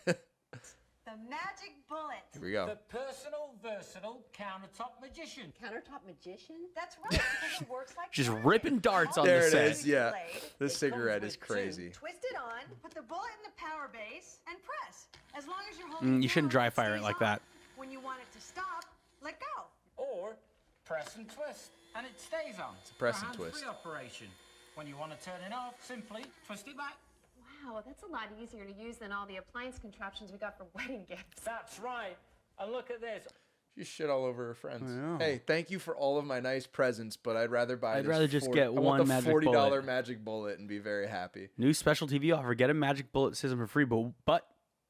The magic bullet. Here we go. The personal, versatile countertop magician. Countertop magician? That's right, because it works like Just magic. ripping darts on There the it set. is. Yeah, Blade, the cigarette comes is with two. crazy. twist it on, put the bullet in the power base, and press. As long as you're holding You it shouldn't down, dry fire it stays like on. that. When you want it to stop, let go. Or press and twist, and it stays on. It's a press a and twist. hands-free operation. When you want to turn it off, simply twist it back. Wow, that's a lot easier to use than all the appliance contraptions we got for wedding gifts. That's right. And look at this. She shit all over her friends. know. Hey, thank you for all of my nice presents, but I'd rather buy. I'd this rather just get I want one the magic $40 bullet. magic bullet and be very happy. New special TV offer. Get a magic bullet system for free, but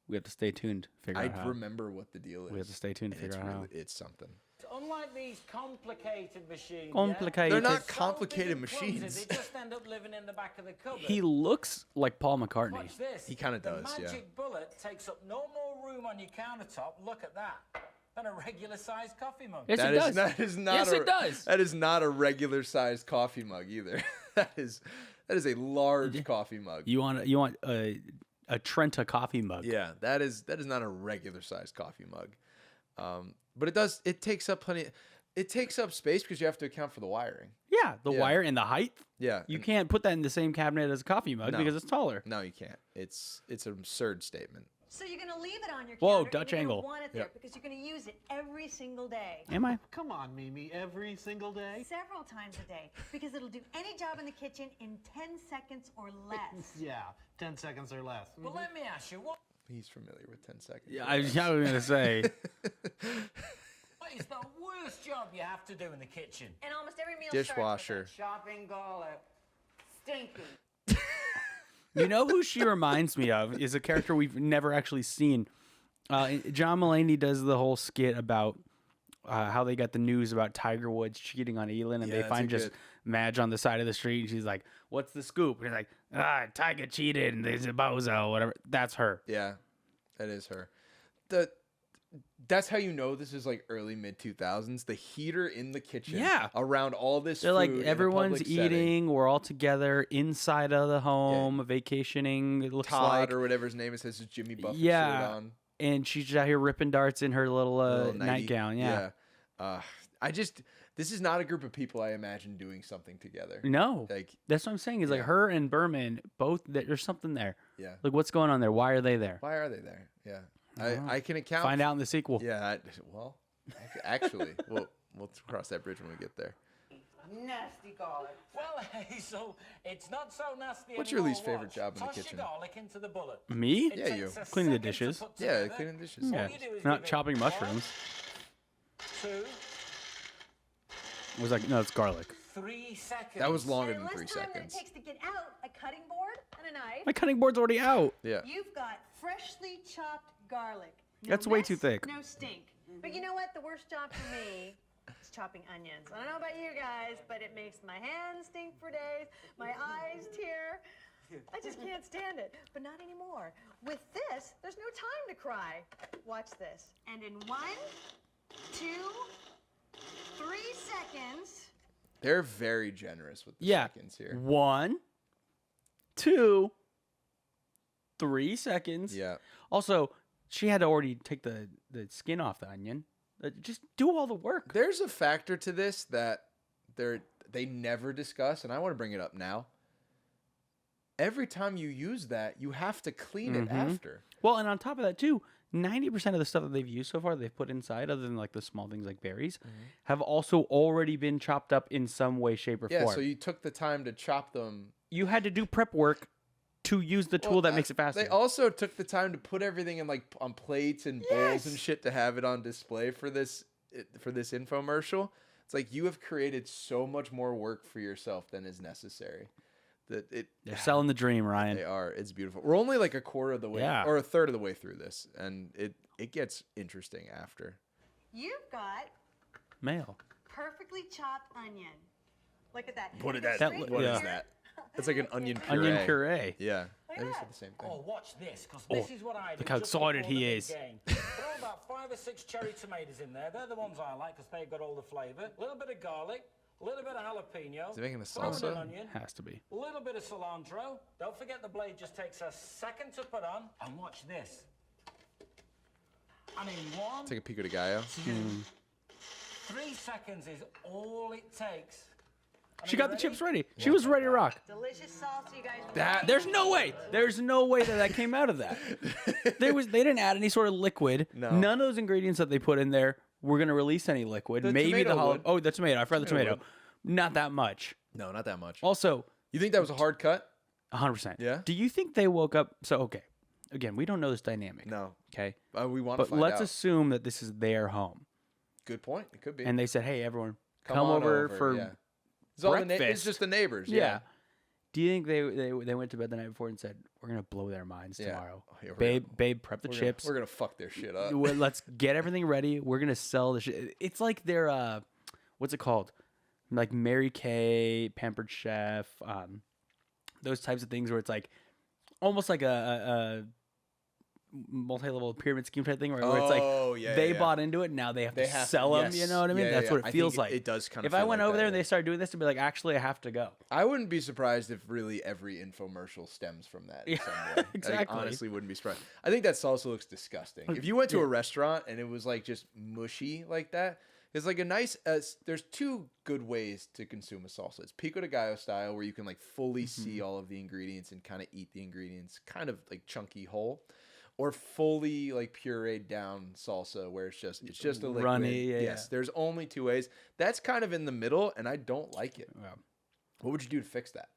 we have to stay tuned. To figure out I how. remember what the deal is. We have to stay tuned to and figure out how. it's something. Unlike these complicated machines, Complicated. They're not So complicated big and clumsy, machines. They just end up living in the back of the cupboard. He looks like Paul McCartney. Watch this. He kinda does, The yeah. magic bullet takes up no more room on your countertop. Look at that. Than a regular-sized coffee mug. Yes, That it is does. that is not Yes, a, it does. That is not a regular sized coffee mug either. that is a large coffee mug. You want a Trenta coffee mug? Yeah, that is not a regular sized coffee mug. But it takes up plenty. It takes up space because you have to account for the wiring. Yeah, the Yeah. wire and the height. Yeah, You and- can't put that in the same cabinet as a coffee mug No. because it's taller. No, you can't. It's an absurd statement. So you're going to leave it on your Whoa, counter. Dutch and you're angle. gonna want it there Yep. because you're going to use it every single day. Am I? Come on, Mimi, every single day? Several times a day because it'll do any job in the kitchen in 10 seconds or less. Yeah, 10 seconds or less. But let me ask you, what He's familiar with 10 seconds. Yeah, I was gonna say. is the worst job you have to do in the kitchen? And almost every meal Dishwasher. Chopping garlic. Stinky. You know who she reminds me of is a character we've never actually seen. John Mulaney does the whole skit about how they got the news about Tiger Woods cheating on Elin, and Yeah, they that's find a just good- Madge on the side of the street, and she's like, "What's the scoop?" And he's like, Tiger cheated, and there's a bozo, whatever. That's her. Yeah, that is her. That's how you know this is like early mid 2000s. The heater in the kitchen, Yeah. around all this. They're like food in a everyone's public setting. eating. We're all together inside of the home, vacationing. It looks Todd like, or whatever his name is has his Jimmy Buffett shirt yeah, on. and she's just out here ripping darts in her little, Little nightie. nightgown. Yeah. This is not a group of people I imagine doing something together. No, Like, that's what I'm saying. Is like Yeah. her and Berman both. There's something there. yeah. Like what's going on there? Why are they there? Why are they there? Yeah. know. I can account. Find out in the sequel. Yeah. Well, actually, we'll cross that bridge when we get there. Nasty garlic. Well, Hazel, it's not so nasty What's your anymore. least favorite Watch. job in the Toss kitchen? your garlic into the bullet. Me? It Yeah, takes you. a Cleaning the second to dishes. put Yeah, together. cleaning dishes. Yeah. All you do is Not give it chopping 1, mushrooms. 2, It was like, no, it's garlic. 3 seconds. That was longer And than in 3 less time than it seconds. takes to get out a cutting board and a knife, My cutting board's already out. Yeah. you've got freshly chopped garlic. No That's way mess, too thick. No stink. But you know what? The worst job for me is chopping onions. I don't know about you guys, but it makes my hands stink for days, my eyes tear. I just can't stand it. But not anymore. With this, there's no time to cry. Watch this. And in 1, 2, 3 seconds. They're very generous with the Yeah. seconds here. 1, 2, 3 seconds. Yeah. Also, she had to already take the skin off the onion. Just do all the work. There's a factor to this that they never discuss, and I want to bring it up now. Every time you use that, you have to clean it after. Well, and on top of that too, 90% of the stuff that they've used so far, they've put inside, other than like the small things like berries, have also already been chopped up in some way, shape, or Yeah, form. so you took the time to chop them. You had to do prep work to use the tool Well, that makes it faster. They also took the time to put everything in like on plates and bowls and shit to have it on display for this infomercial. It's like you have created so much more work for yourself than is necessary. They're selling the dream, Ryan. They are. It's beautiful. We're only like a quarter of the way, Yeah. or a third of the way through this, and it gets interesting after. You've got Mail. perfectly chopped onion. Look at that. What And is the that? string What is yeah. here- that? It's like an onion puree. Onion puree. Yeah. Look I at just that. said the same thing. Oh, watch this, because Oh, this is what I do. look how just excited before he the big is. game. Throw about 5 or 6 cherry tomatoes in there. They're the ones I like because they've got all the flavour. A little bit of garlic, a little bit of jalapeno. Is he making a throw in salsa? An onion, Has to be. a little bit of cilantro. Don't forget the blade just takes a second to put on. And watch this. And in 1, Take a pico de gallo. 2, 3 seconds is all it takes. She got the chips ready. She was ready to rock. Delicious salsa, you guys. There's no way. There's no way that came out of that. They didn't add any sort of liquid. No. None of those ingredients that they put in there were going to release any liquid. The Maybe tomato the would. Oh, the tomato. I forgot the Tomato tomato. Not that much. No, not that much. Also, You think that was a hard cut? 100%. Yeah? Do you think they woke up? So, okay. Again, we don't know this dynamic. No. Okay. We want to But find let's out. assume that this is their home. Good point. It could be. And they said, hey, everyone, Come come on over for yeah. It's all it's breakfast. just the neighbors. Yeah. Yeah. Do you think they went to bed the night before and said, we're going to blow their minds Yeah. tomorrow? Oh, yeah, Babe, prep the We're chips. We're gonna fuck their shit up. Let's get everything ready. We're going to sell the shit. It's like their, what's it called? Like Mary Kay, Pampered Chef, those types of things where it's like almost like a multi-level pyramid scheme type thing where it's like yeah, they yeah. bought into it, now they have to sell them, you yes. know what I mean? Yeah, That's yeah, what yeah. it I feels think like. it does kind of If I feel went like over that, there and yeah. they started doing this, to be like, actually, I have to go. I wouldn't be surprised if really every infomercial stems from that in Yeah, some way. exactly. I honestly wouldn't be surprised. I think that salsa looks disgusting. If you went to a restaurant and it was like just mushy like that, it's like a nice. There's 2 good ways to consume a salsa. It's pico de gallo style, where you can like fully see all of the ingredients and kind of eat the ingredients, kind of like chunky whole. Or fully like pureed down salsa, where it's just a liquid. Runny, yeah, yes, yeah. there's only 2 ways. That's kind of in the middle, and I don't like it. Yeah. What would you do to fix that?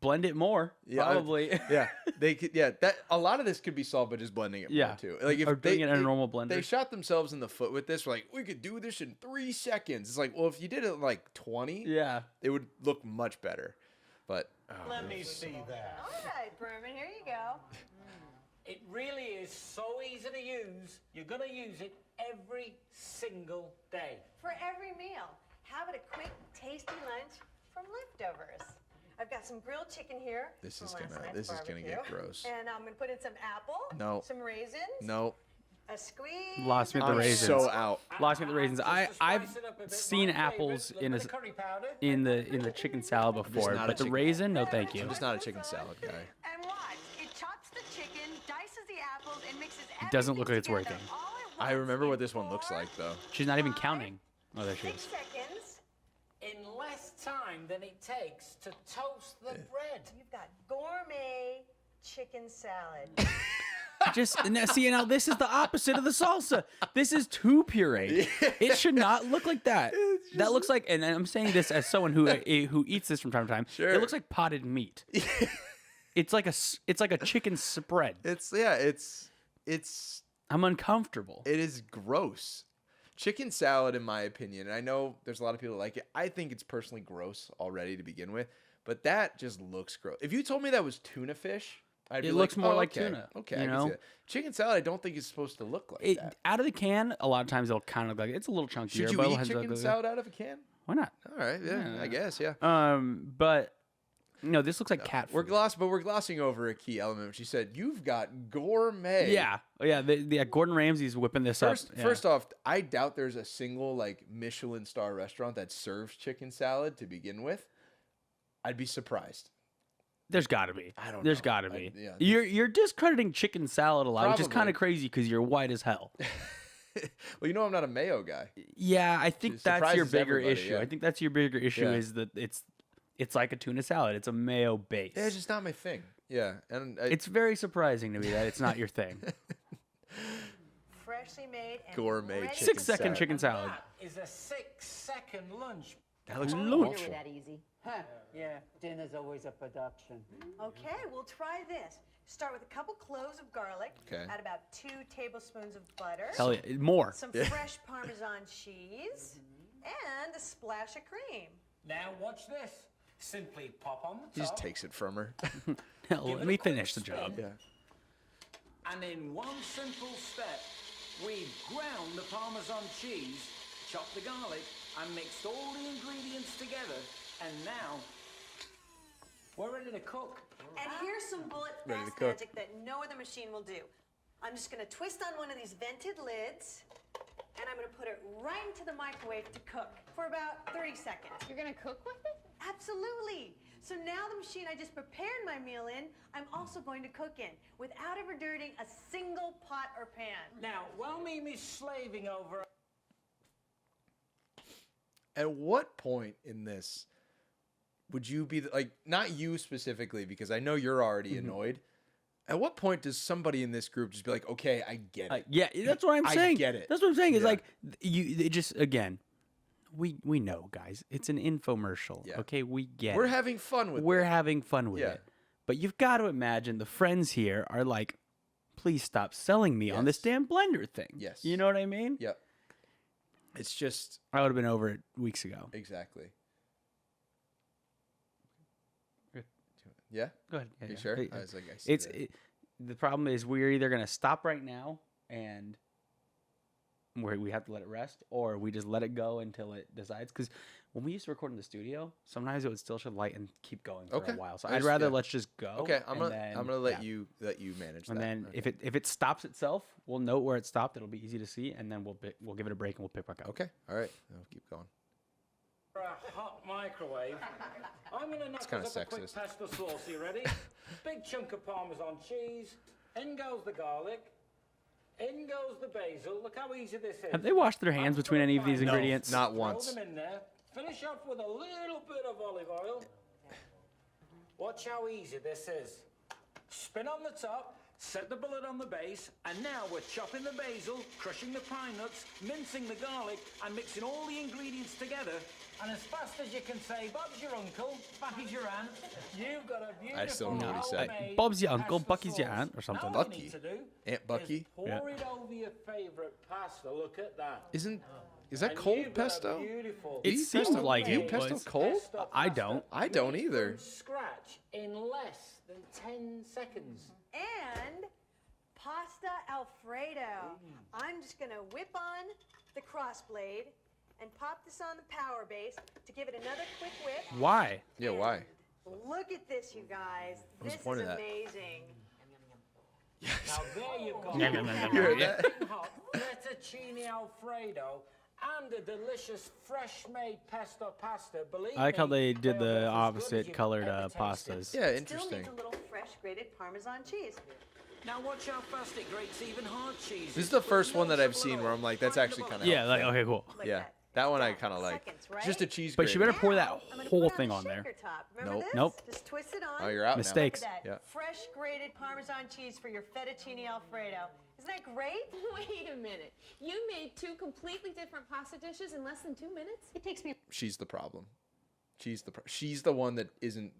Blend it more, Yeah, probably. Yeah, they could. Yeah, that a lot of this could be solved by just blending it Yeah. more too. Like if Or doing they, it in a normal blender. They shot themselves in the foot with this. We're like, we could do this in 3 seconds. It's like, well, if you did it in like 20, Yeah. it would look much better. But Let me see that. All right, Berman, here you go. It really is so easy to use. You're going to use it every single day. For every meal, have it a quick, tasty lunch from leftovers. I've got some grilled chicken here. This from is last gonna- night's this is gonna get barbecue. gross. And I'm gonna put in some apple. No. Some raisins. no, A squeeze. Lost me at the I'm raisins. so out. Lost me at the raisins. Just to I've spice it up a bit, seen my apples favourite, in little bit of curry powder. in the chicken salad before, not a but the chicken- raisin, no, thank you. I'm just not a chicken salad guy. And watch. It chops the chicken, dices the apples, and mixes everything doesn't look like it's together working. all at I once remember in what this one looks 4, like though. She's not even counting. Oh, there she 6 is. seconds. In less time than it takes to toast the bread. You've got gourmet chicken salad. Now this is the opposite of the salsa. This is too pureed. It should not look like that. That looks like, and I'm saying this as someone who eats this from time to time. Sure. It looks like potted meat. It's like a chicken spread. It's I'm uncomfortable. It is gross. Chicken salad, in my opinion, and I know there's a lot of people that like it. I think it's personally gross already to begin with, but that just looks gross. If you told me that was tuna fish, I'd be It like, looks more oh, like okay. tuna, Okay, you I can know? see that. Chicken salad, I don't think is supposed to look like that. Out of the can, a lot of times it'll kind of look like it's a little chunkier. Should you but it'll eat have chicken like- salad out of a can? Why not? All right, yeah, I guess, yeah. But no, this looks like cat food. We're glossing over a key element. Which you said you've got gourmet. Yeah, Gordon Ramsay's whipping this First, up. Yeah. first off, I doubt there's a single like Michelin star restaurant that serves chicken salad to begin with. I'd be surprised. There's got to be. I don't There's know. got to be. yeah. You're discrediting chicken salad a lot, which is Probably. kind of crazy because you're white as hell. Well, you know I'm not a mayo guy. Yeah, I think It that's your surprises bigger everybody, issue. yeah. I think that's your bigger issue Yeah. is that it's like a tuna salad. It's a mayo base. Yeah, it's just not my thing. Yeah, and It's very surprising to me that it's not your thing. Freshly made and Gourmet ready chicken 6 second salad. chicken salad. That is a 6-second lunch. that looks Lunch. Really that easy. Huh. Yeah, dinner's always a production. Okay, we'll try this. Start with a couple cloves of garlic. Okay. Add about 2 tablespoons of butter. Hell yeah, more. Some fresh Parmesan cheese. And a splash of cream. Now watch this. Simply pop on the He top. just takes it from her. Hell, Give let it me a quick finish the spin. job. yeah. And in one simple step, we've ground the Parmesan cheese chopped the garlic, and mixed all the ingredients together. And now, we're ready to cook. And here's some bullet Ready to fast cook. magic that no other machine will do. I'm just gonna twist on one of these vented lids, and I'm gonna put it right into the microwave to cook for about 30 seconds. You're gonna cook with it? Absolutely. So now the machine I just prepared my meal in, I'm also going to cook in without ever dirtying a single pot or pan. Now, while Mimi's slaving over... At what point in this would you be like, not you specifically, because I know you're already annoyed. At what point does somebody in this group just be like, okay, I get it? Yeah, that's what I'm I saying. get it. That's what I'm saying. It's Yeah. like it just again, we know, guys. It's an infomercial. Yeah. Okay, we get We're it. having fun with We're it. having fun with Yeah. it. But you've got to imagine the friends here are like, please stop selling me on this Yes. damn blender thing. Yes. You know what I mean? Yep. It's just I would have been over it weeks ago. exactly. Good. Yeah. Go ahead. Yeah, You yeah. sure? Hey, I was like, I see it's that. the problem is we're either gonna stop right now and we have to let it rest, or we just let it go until it decides. Because when we used to record in the studio, sometimes it would still show light and keep going for Okay. a while. So I I'd just- rather yeah. let's just go. Okay, I'm and gonna then- let yeah. you manage And that. then Okay. if it stops itself, we'll note where it stopped. It'll be easy to see, and then we'll give it a break and we'll pick back up. Okay. All right. I'll keep going. For a hot microwave, I'm going to knock kinda us up a quick sexist. pesto sauce. You ready? Big chunk of Parmesan cheese. In goes the garlic. In goes the basil. Look how easy this is. Have they washed their hands between any of these No, ingredients? not Throw once. them in there. Finish off with a little bit of olive oil. Watch how easy this is. Spin on the top, set the bullet on the base, and now we're chopping the basil, crushing the pine nuts, mincing the garlic, and mixing all the ingredients together. And as fast as you can say, Bob's your uncle, Bucky's your aunt, you've got a beautiful I still don't know what he said. homemade Bob's your uncle, pesto Bucky's your sauce. aunt, or something. Now what you Bucky. need to do Aunt Bucky? is pour Yeah. it over your favorite pasta. Look at that. Is that And cold you've got a pesto? beautiful It Do you seems pesto- like do you it pesto was. cold? pesto I pasta don't. I don't made either. From scratch in less than 10 seconds. And pasta Alfredo. I'm just gonna whip on the crossblade and pop this on the power base to give it another quick whip. Why? Yeah. Why? Look at this, you guys. What's This the point is of that? amazing. Now there you've got You heard that? hot fettuccine Alfredo and a delicious fresh-made pesto pasta. Believe I like how me, they did are the both as good as opposite you've colored ever tasted. pastas. Yeah. Still Interesting. needs a little fresh grated Parmesan cheese. Now watch how fast it grates even hard cheese. This is the first one that I've seen where I'm like, that's actually kind of Yeah, like okay, cool. Like Yeah. that. That one I Done. kind of like. Seconds, It's just a right? cheese. But you grater. better pour that Now, I'm gonna whole put on thing the on there. shaker top. Remember Nope. this? Nope. Just twist it on. Oh, you're out Mistakes. Look at that Yeah. fresh grated Parmesan cheese for your fettuccine Alfredo. Isn't that great? Wait a minute. You made two completely different pasta dishes in less than 2 minutes? It takes me. She's the problem. She's the one that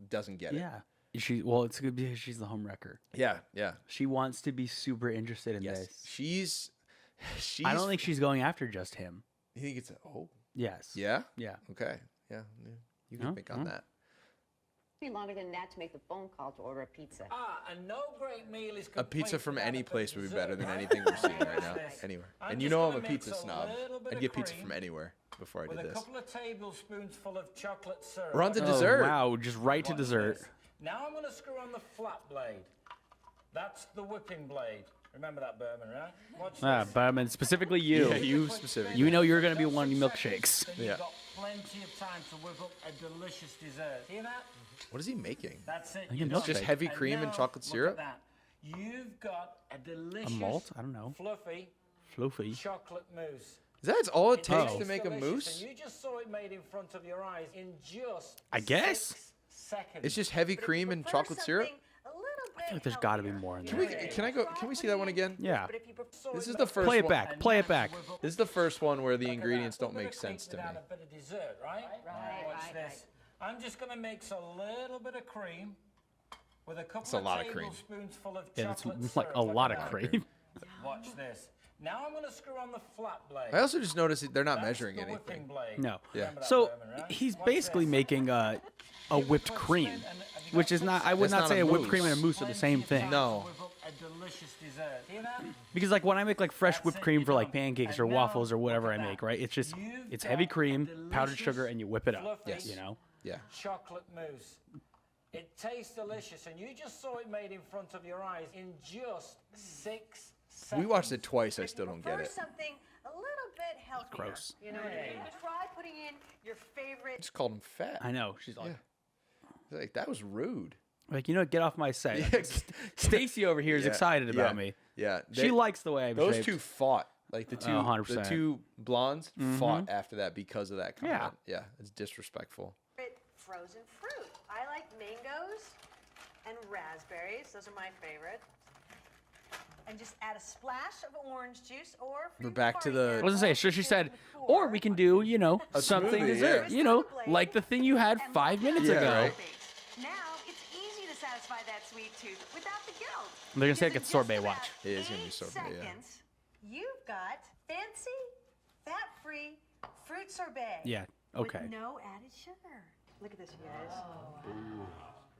doesn't get it. Yeah. It's good because she's the home wrecker. Yeah. Yeah. She wants to be super interested in this. She's. I don't think she's going after just him. You think it's Yes. yeah? Yeah. Okay. Yeah. You can Huh? think on that. Be longer than that to make the phone call to order a pizza. And no great meal is A pizza complete from without any a bit place of would be dessert, better than right? anything we're seeing right now. Yes. Anywhere. I'm And you just know gonna I'm a mix pizza a snob. little bit I'd of get pizza cream from anywhere before I with did a this. couple of tablespoons full of chocolate syrup. We're on to Oh, dessert. wow, just right to Watch dessert. this. Now I'm going to screw on the flat blade. That's the whipping blade. Remember that, Berman, right? Watch Ah, this. Berman, specifically you. Yeah, you specifically. You know you're going to be Just wanting some milkshakes. seconds, then Yeah. You've got plenty of time to whip up a delicious dessert. Hear that? What is he making? That's it. think you're a done. milkshake. Just heavy cream and now, chocolate look syrup? at that. You've got a delicious malt? I don't know. fluffy Fluffy. chocolate mousse. That's all it takes Oh. to make a Delicious, mousse? And you just saw it made in front of your eyes in just I guess. 6 seconds. It's just heavy cream and chocolate syrup? I feel like there's got to be more in Can there. we see that one again? Yeah. But if you prefer, This is the first Play it one. back. Play it back. This is the first one where the Look at ingredients that. don't Little make bit of sense to cream me. without a bit of dessert, right? Watch this. I'm just going to mix a little bit of cream with a couple a of lot of cream. tablespoons full of Yeah, it's chocolate like syrup. a Look lot at of that. cream. Watch this. Now I'm going to screw on the flat blade. I also just noticed that they're not That's measuring the anything. whipping blade. No. Yeah. Remember that, So Berman, right? he's Watch basically this. making a whipped cream, which is not. I would That's not not say a a whipped cream and a mousse. mousse are the same thing. No. delicious dessert. Hear that? Because like when I make like fresh That's whipped it, cream you're for like done. pancakes And or now, waffles or whatever look I at make, that. right? It's just You've it's got heavy cream, a powdered sugar, delicious, and you whip it up. fluffy You know. Yeah. chocolate mousse. It tastes delicious, and you just saw it made in front of your eyes in just 6 seconds. We watched it twice. I still don't get Prefer it. something a little bit healthier. Gross. You know what I mean? Try putting in your favorite. Just called him fat. I know. She's like, Like that was rude. like you know, get off my set. Yeah. Stacy over here is Yeah, excited about yeah, me. Yeah. She likes the way I'm those shaped. two fought. Like the two, 100%. the two blondes fought after that because of that comment. Yeah, it's disrespectful. Frozen fruit. I like mangoes and raspberries. Those are my favorite. And just add a splash of orange juice or. We're back to the- I was gonna say, so she said, or we can do, you know, A something smoothie, dessert, yeah. you know, like the thing you had 5 minutes Yeah, ago. right. Now it's easy to satisfy that sweet tooth without the guilt. They're gonna say it Because gets in sorbet, just watch. about It is gonna be 8 sorbet, yeah. seconds, you've got fancy, fat-free fruit sorbet. Yeah. Okay. With no added sugar. Look at this, you guys.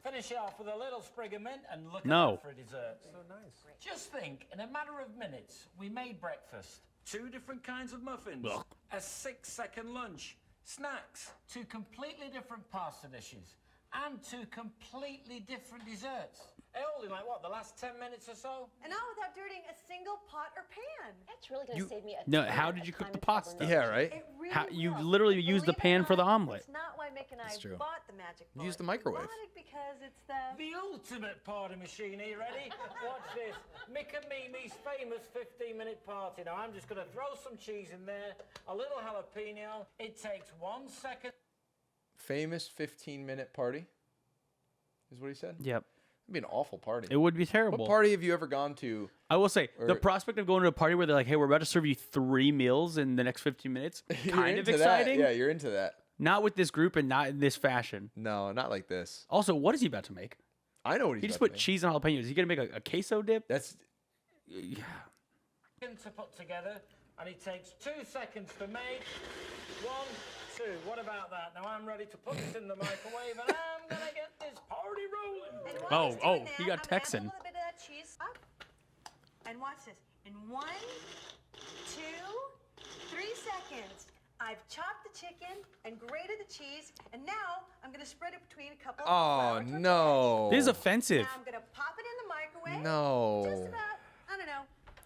Finish it off with a little sprig of mint and look No. at that for dessert. So nice. Just think, in a matter of minutes, we made breakfast. 2 different kinds of muffins. Ugh. A 6-second lunch. Snacks. 2 completely different pasta dishes. And 2 completely different desserts. All in like what, the last 10 minutes or so? And all without dirtying a single pot or pan. That's really going to save me a No, ton how of did you cook time the and trouble pasta? and Yeah, energy. right. It really How- you will. literally And used the believe it or pan for the not, omelet. It's not why Mick and I true. bought the magic bullet. Use the microwave. We bought it because it's The ultimate party machine. Are you ready? Watch this. Mick and Mimi's famous 15-minute party. Now, I'm just going to throw some cheese in there, a little jalapeno. It takes 1 second. Famous 15-minute party. Is what he said. Yep. It'd be an awful party. It would be terrible. What party have you ever gone to? I will say, the Or- prospect of going to a party where they're like, hey, we're about to serve you 3 meals in the next 15 minutes, You're kind of into that. exciting. Yeah, you're into that. Not with this group and not in this fashion. No, not like this. Also, what is he about to make? I know what he's He just about put to make. cheese and jalapenos. Is he going to make a queso dip? That's Yeah. To put together, and it takes 2 seconds to make. 1, 2. What about that? Now I'm ready to put this in the microwave, and I'm gonna get this party rolling. And while he's doing he that, got I'm gonna add Texan. a little bit of that cheese up. And watch this. In 1, 2, 3 seconds, I've chopped the chicken and grated the cheese, and now I'm gonna spread it between a couple of oh flour tortillas. no. This is offensive. Now I'm gonna pop it in the microwave. No. Just about, I don't know,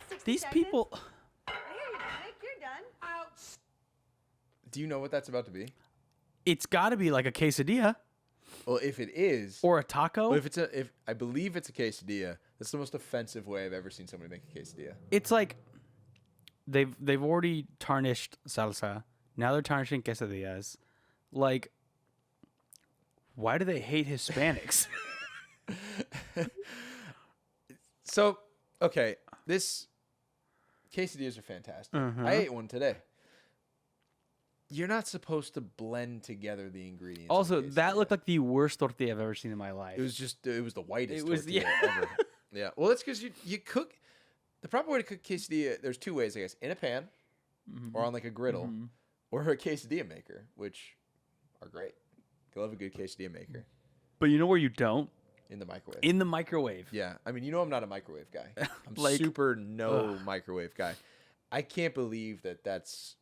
60 These seconds. people. Here you go, Nick, you're done. Out. Do you know what that's about to be? It's got to be like a quesadilla Well, if it is, or a taco. but if I believe it's a quesadilla, that's the most offensive way I've ever seen somebody make a quesadilla. It's like they've already tarnished salsa. Now they're tarnishing quesadillas. Like, why do they hate Hispanics? So, okay, this quesadillas are fantastic. I ate one today. You're not supposed to blend together the ingredients. of a Also, that looked quesadilla. like the worst tortilla I've ever seen in my life. it was the whitest It was- tortilla yeah. ever. Yeah. Well, that's because you cook. The proper way to cook quesadilla, there's 2 ways, I guess: in a pan, or on like a griddle, or a quesadilla maker, which are great. I love a good quesadilla maker But you know where you don't? in the microwave. In the microwave. Yeah, I mean, I'm not a microwave guy. I'm Like, super no microwave guy. I can't believe that's.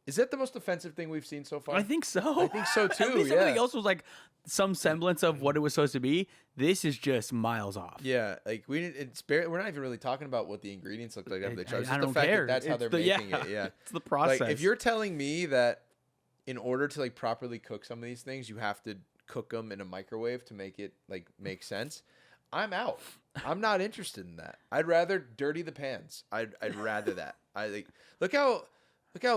Is that the most offensive thing we've seen so far? I think so. I think so, too, At least everything yeah. else was like some semblance of what it was supposed to be. This is just miles off. Yeah, like we're not even really talking about what the ingredients look like. After they try. It's I just don't the fact care. that that's how It's they're the- making yeah, it. Yeah, it's the process. Like if you're telling me that in order to like properly cook some of these things, you have to cook them in a microwave to make it like make sense, I'm out. I'm not interested in that. I'd rather dirty the pans. I'd rather that. I like look how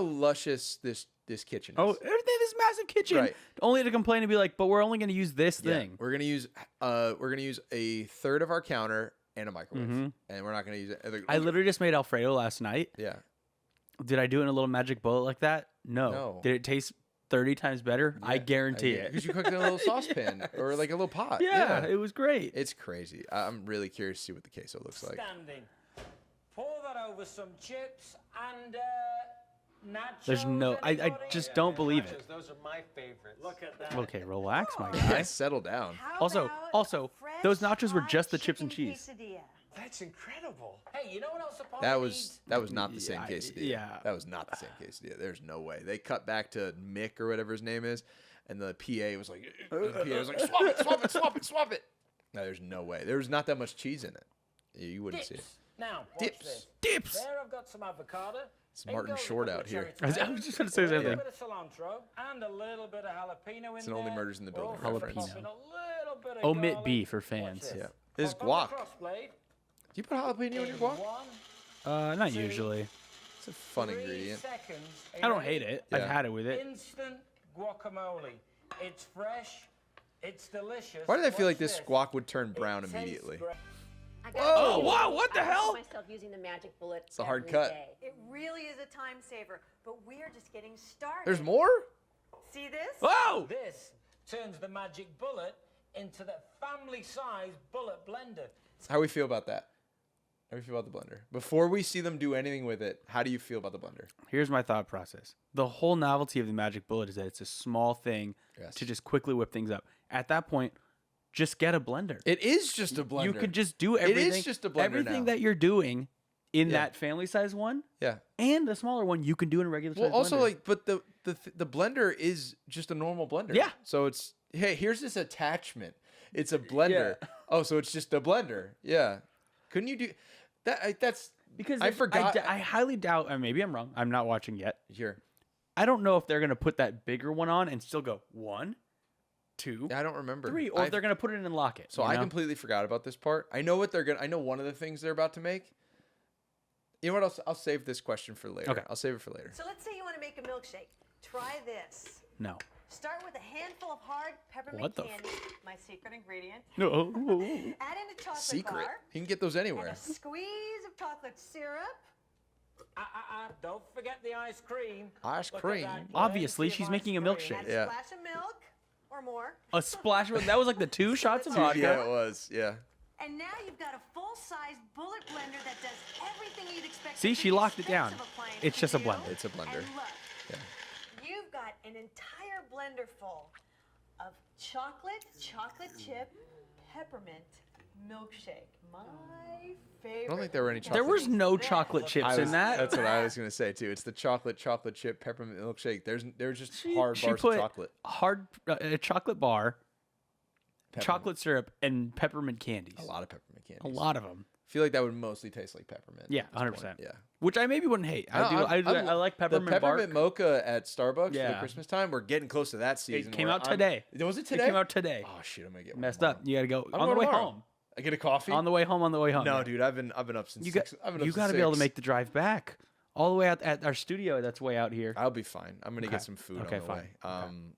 luscious this kitchen is. Oh, they have this massive kitchen. Right. Only to complain and be like, but we're only going to use this Yeah, thing. we're gonna use a third of our counter and a microwave, and we're not gonna use it. I literally just made Alfredo last night. yeah. Did I do it in a little magic bullet like that? No. No. Did it taste 30 times better? I guarantee it. Because you cooked in a little saucepan or like a little pot. Yeah, it was great. It's crazy. I'm really curious to see what the queso looks like. Standing. Pour that over some chips and nachos. There's no, I anybody? just don't believe it. Those are my favorites. Look at that. Okay, relax, my Yeah, guy. settle down. How Also, about also, fresh those nachos were hot just the chips and chicken cheese. quesadilla? That's incredible. Hey, you know what else the party That needs? was not the same quesadilla. yeah. That was not the same quesadilla. There's no way. They cut back to Mick or whatever his name is, and the PA was like, swap it, swap it, swap it, swap it. No, there's no way. There was not that much cheese in it. You wouldn't see it. Dips. Now, watch Dips. this. Dips. There I've got some avocado. It's Martin Short out here. I was just gonna say the A same little thing. bit of cilantro and a little bit of jalapeno in It's an Only there. Murders in the Building We're also reference. popping a little bit of Omit garlic. B for Watch fans. this. Yeah. This is Pop on guac. the crossblade. Do you put jalapeno in your In guac? 1, Not 2, usually. It's a fun 3 ingredient. seconds. Are I you don't ready? hate it. Yeah. I've had it with it. Instant guacamole. It's fresh. It's delicious. Why did I feel Watch like this this. guac would turn It brown tastes immediately? great. I Oh, wow, what the I hell? find myself using the magic bullet. It's a hard every cut. day. It really is a time saver, but we are just getting started. There's more? See this? Whoa! This turns the magic bullet into the family-sized bullet blender. How do we feel about that? How do we feel about the blender? Before we see them do anything with it, how do you feel about the blender? Here's my thought process. The whole novelty of the magic bullet is that it's a small thing Yes. to just quickly whip things up. At that point, just get a blender. It is just a blender. You could just do It everything. is just a blender Everything now. that you're doing in Yeah. that family size one Yeah. and the smaller one, you can do in a regular Well, size also blender. like, but the blender is just a normal blender. Yeah. So it's hey, here's this attachment. It's a blender. Yeah. Oh, so it's just a blender. Yeah. Couldn't you do that? That's because I forgot. I highly doubt. And maybe I'm wrong. I'm not watching yet. Here. I don't know if they're gonna put that bigger one on and still go 1, 2, I don't remember. 3, or if I've- they're gonna put it in and lock it. So you I know? completely forgot about this part. I know what they're gonna. I know one of the things they're about to make. You know what? I'll save this question for later. Okay. I'll save it for later. So let's say you want to make a milkshake. Try this. No. Start with a handful of hard peppermint What the candy, my secret ingredient. No. Add in a chocolate Secret. bar You can get those and anywhere. a squeeze of chocolate syrup. Don't forget the ice cream. Ice Look at cream. that Obviously, plenty of she's ice making a cream. milkshake. Add a Yeah. splash of milk or more. A splash of that was like the 2 shots of vodka. Yeah, it was. Yeah. And now you've got a full-size bullet blender that does everything you'd expect. See, a she big, locked it down. expensive appliance It's to just a do. blender. It's a blender. And look, you've got an entire blender full of chocolate chip, peppermint milkshake. My favorite. I don't think there were any There was no chocolate chips in that. That's what I was gonna say too. It's the chocolate chip peppermint milkshake. There's just She- hard she bars put of chocolate. a chocolate bar, Peppermint. chocolate syrup, and peppermint candies. A lot of peppermint candies. A lot of them. I feel like that would mostly taste like peppermint. Yeah, at this 100%. point. Yeah. Which I maybe wouldn't hate. I like peppermint The pepperment bark. mocha at Starbucks for Yeah. the Christmas time. We're getting close to that season. It came where out today. Was it It today? came out today. Oh shit! I'm gonna get one Messed tomorrow. up. You gotta go I'm on the going way tomorrow. home. I get a coffee. On the way home. No, Yeah. dude, I've been up since You six. got I've been up you since got to be able to 6. make the drive back all the way out at our studio. That's way out here. I'll be fine. I'm gonna Okay. get some food Okay, on the fine. way.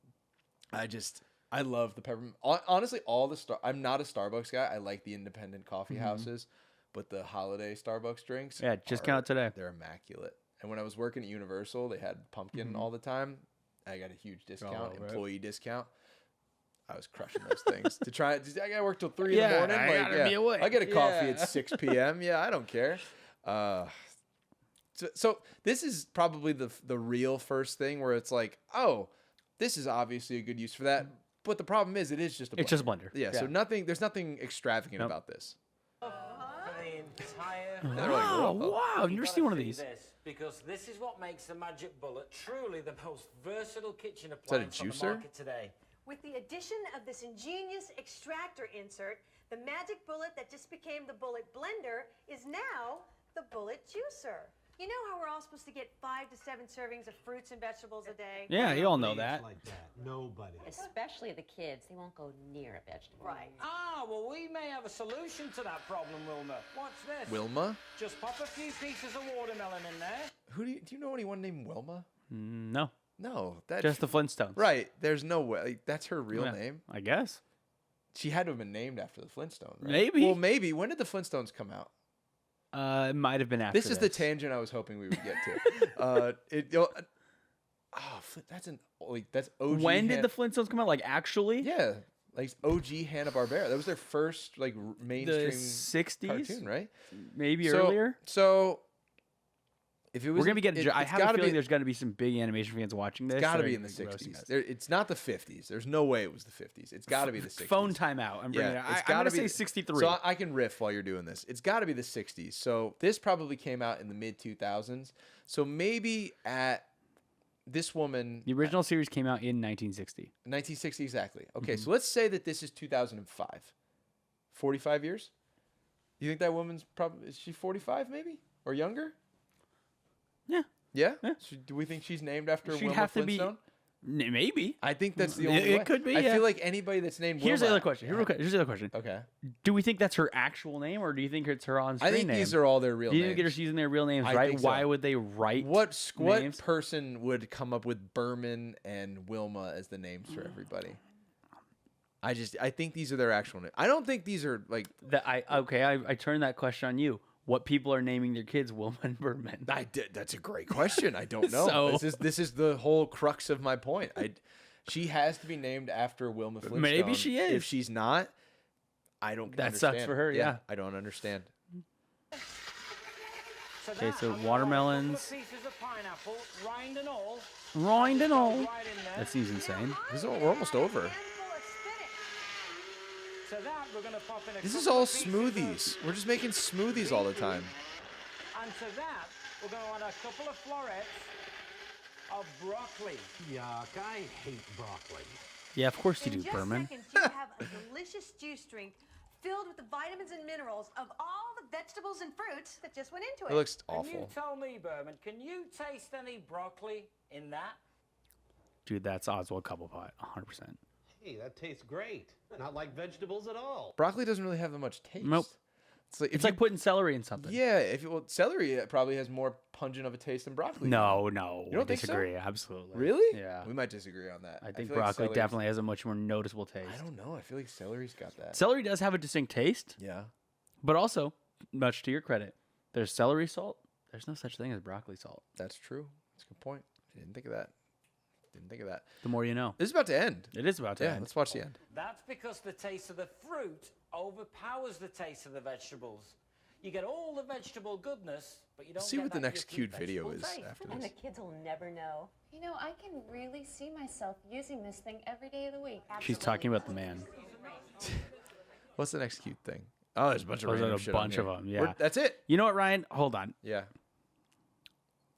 I love the peppermint. Honestly, I'm not a Starbucks guy. I like the independent coffee houses, but the holiday Starbucks drinks. Yeah, just came out today. They're immaculate. And when I was working at Universal, they had pumpkin all the time. I got a huge discount, right. employee discount. I was crushing those things to try. I gotta work till 3 Yeah, in the morning. I Like, gotta yeah, be awake. I get a coffee Yeah. at 6 p.m. Yeah, I don't care. So this is probably the real first thing where it's like, oh, this is obviously a good use for that. But the problem is, it is just a blender. It's just a blender. Yeah. So Yeah. there's nothing extravagant Nope. about this. For the entire. they're like, Wow, "Whoa." wow! I've You never gotta seen one of see these. This, because this is what makes the Magic Bullet truly the most versatile kitchen that a appliance on the juicer? market today. With the addition of this ingenious extractor insert, the magic bullet that just became the bullet blender is now the bullet juicer. You know how we're all supposed to get 5 to 7 servings of fruits and vegetables a day? Yeah, you all know that. Like that. Nobody. Especially the kids. They won't go near a vegetable. Right. Well, we may have a solution to that problem, Wilma. Watch this. Wilma? Just pop a few pieces of watermelon in there. Do you know anyone named Wilma? No, No, that's just the Flintstones. right. There's no way. Like, that's her real Yeah, name. I guess. She had to have been named after the Flintstones. Right? Maybe. Well, maybe. When did the Flintstones come out? It might have been after. This is the tangent I was hoping we would get to. That's OG. When did the Flintstones come out? Like actually? Yeah, like OG Hanna-Barbera. That was their first like The mainstream 60s, cartoon, right? maybe So- earlier. So If it was, We're gonna be getting. I it's have a gotta feeling be, there's gonna be some big animation fans watching this. it's got to that be are in the gonna be roasting 60s. us. It's not the 50s. There's no way it was the 50s. It's got to be the 60s. Phone timeout. I'm bringing it. it's I'm gotta gonna be say 63. So I can riff while you're doing this. It's got to be the 60s. So this probably came out in the mid 2000s. So maybe at this woman, The original series came out in 1960. 1960 exactly. Mm-hmm. Okay, so let's say that this is 2005. 45 years? You think that woman's probably, is she 45 maybe? Or younger? Yeah. Yeah? Yeah. Do we think she's named after She'd Wilma have to be. Flintstone? Maybe. I think that's the It- only it way. could be, I yeah. feel like anybody that's named Here's the Wilma- other question. Here's the other question. Okay. Do we think that's her actual name, or do you think it's her on-screen I think name? these are all their real Do you names. think they're using their real names, I right? think so. Why would they write What names? person would come up with Berman and Wilma as the names for everybody? I think these are their actual names. I don't think these are like I turned that question on you. What people are naming their kids Wilma and Berman? I did. That's a great question. I don't know. So- This is the whole crux of my point. She has to be named after Wilma Flintstone. Maybe she is. If she's not, I don't. That understand. sucks for her, yeah. I don't understand. Okay, so I'm gonna watermelons. add a couple of pieces of pineapple, rind and all. Rind and all. Right in there. That seems insane. We're almost over. Handful of spinach. To that, we're going to pop in a This is couple all of pieces of smoothies. We're just making smoothies all the time. And to that, we're going to add a couple of florets of broccoli. Yuck, I hate broccoli. Yeah, of course you In do, just Berman. seconds, you have a delicious juice drink filled with the vitamins and minerals of all the vegetables and fruits that just went into It it. looks Can you awful. tell me, Berman, can you taste any broccoli in that? Dude, that's Oswald Cobblepot, 100%. Hey, that tastes great. Not like vegetables at all. Broccoli doesn't really have that much taste. Nope. It's It's like putting celery in something. yeah. Celery probably has more pungent of a taste than broccoli. No, You don't I think so? disagree. Absolutely. Really? Yeah. We might disagree on that. I think feel like broccoli celery's- definitely has a much more noticeable taste. I don't know. I feel like celery's got that. Celery does have a distinct taste, Yeah. but also, much to your credit, there's celery salt. There's no such thing as broccoli salt. That's true. That's a good point. I didn't think of that. The more you know. This is about to end. It is about to Yeah, end. let's watch the end. That's because the taste of the fruit overpowers the taste of the vegetables. You get all the vegetable goodness, but you don't See get what the that next yucky cute video vegetable is taste. after And the this. kids will never know. You know, I can really see myself using this thing every day of the week. She's talking about the man. What's the next cute thing? Oh, there's a bunch of There's random a shit on bunch here. of 'em, yeah. That's it. You know what, Ryan? Hold on. Yeah.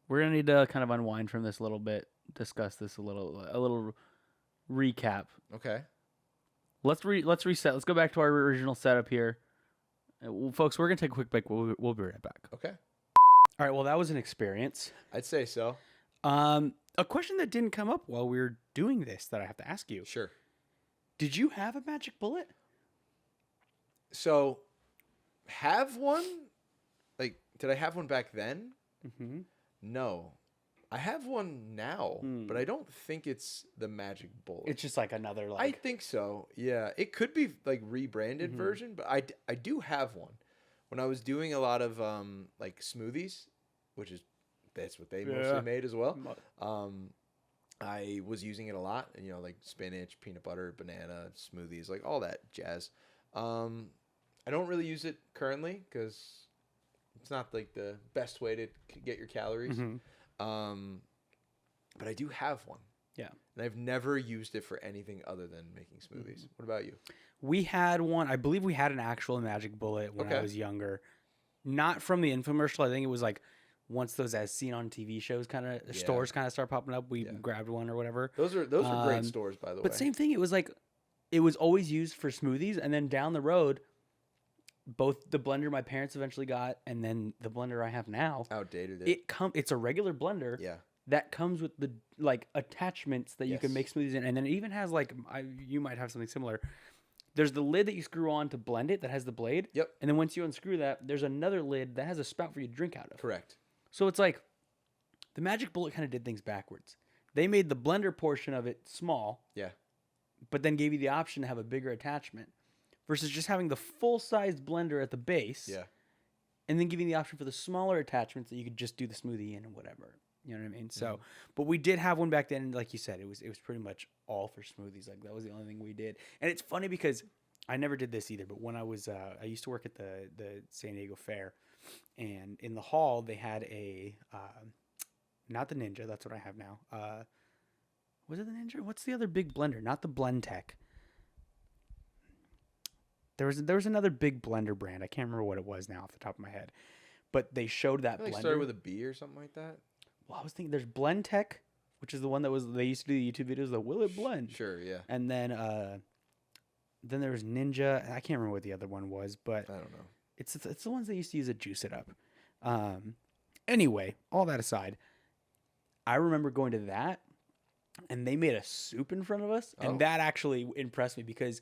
We're gonna need to kind of unwind from this a little bit, discuss this a little recap. Okay. Let's reset. Let's go back to our original setup here. Well, folks, we're gonna take a quick break. We'll be right back. Okay. All right. Well, that was an experience. I'd say so. A question that didn't come up while we were doing this that I have to ask you. Sure. Did you have a magic bullet? So, have one? Like, did I have one back then? Mm-hmm. No. I have one now, but I don't think it's the magic bullet. It's just like another I think so. Yeah, it could be like rebranded version, but I do have one. When I was doing a lot of like smoothies, which is that's what they mostly made as well. I was using it a lot, and like spinach, peanut butter, banana smoothies, like all that jazz. I don't really use it currently because it's not like the best way to get your calories. But I do have one. Yeah. And I've never used it for anything other than making smoothies. What about you? We had one. I believe we had an actual magic bullet when I Okay. was younger. Not from the infomercial. I think it was like once those as seen on TV shows kind of stores kind of start popping up. We grabbed one or whatever. Those are great stores, by the way. But same thing. It was like it was always used for smoothies, and then down the road, both the blender my parents eventually got and then the blender I have now. Outdated. It's a regular blender. Yeah. That comes with the like attachments that you can Yes. make smoothies in, and then it even has like you might have something similar. There's the lid that you screw on to blend it that has the blade. Yep. And then once you unscrew that, there's another lid that has a spout for you to drink out of. Correct. So it's like the magic bullet kind of did things backwards. They made the blender portion of it small, Yeah. but then gave you the option to have a bigger attachment versus just having the full-sized blender at the base. Yeah. And then giving the option for the smaller attachments that you could just do the smoothie in and whatever. You know what I mean? So, but we did have one back then, and like you said, it was pretty much all for smoothies. Like that was the only thing we did. And it's funny because I never did this either. But when I was, I used to work at the San Diego Fair, and in the hall they had a not the Ninja. That's what I have now. Was it the Ninja? What's the other big blender? Not the Blendtec. There was another big blender brand. I can't remember what it was now off the top of my head, but they showed that Like blender. started with a B or something like that. Well, I was thinking there's Blendtec, which is the one that was they used to do the YouTube videos. The Will It Blend? Sure, yeah. And then there was Ninja. I can't remember what the other one was, but I don't know. it's the ones they used to use to juice it up. Anyway, all that aside, I remember going to that, and they made a soup in front of us, and that actually impressed me because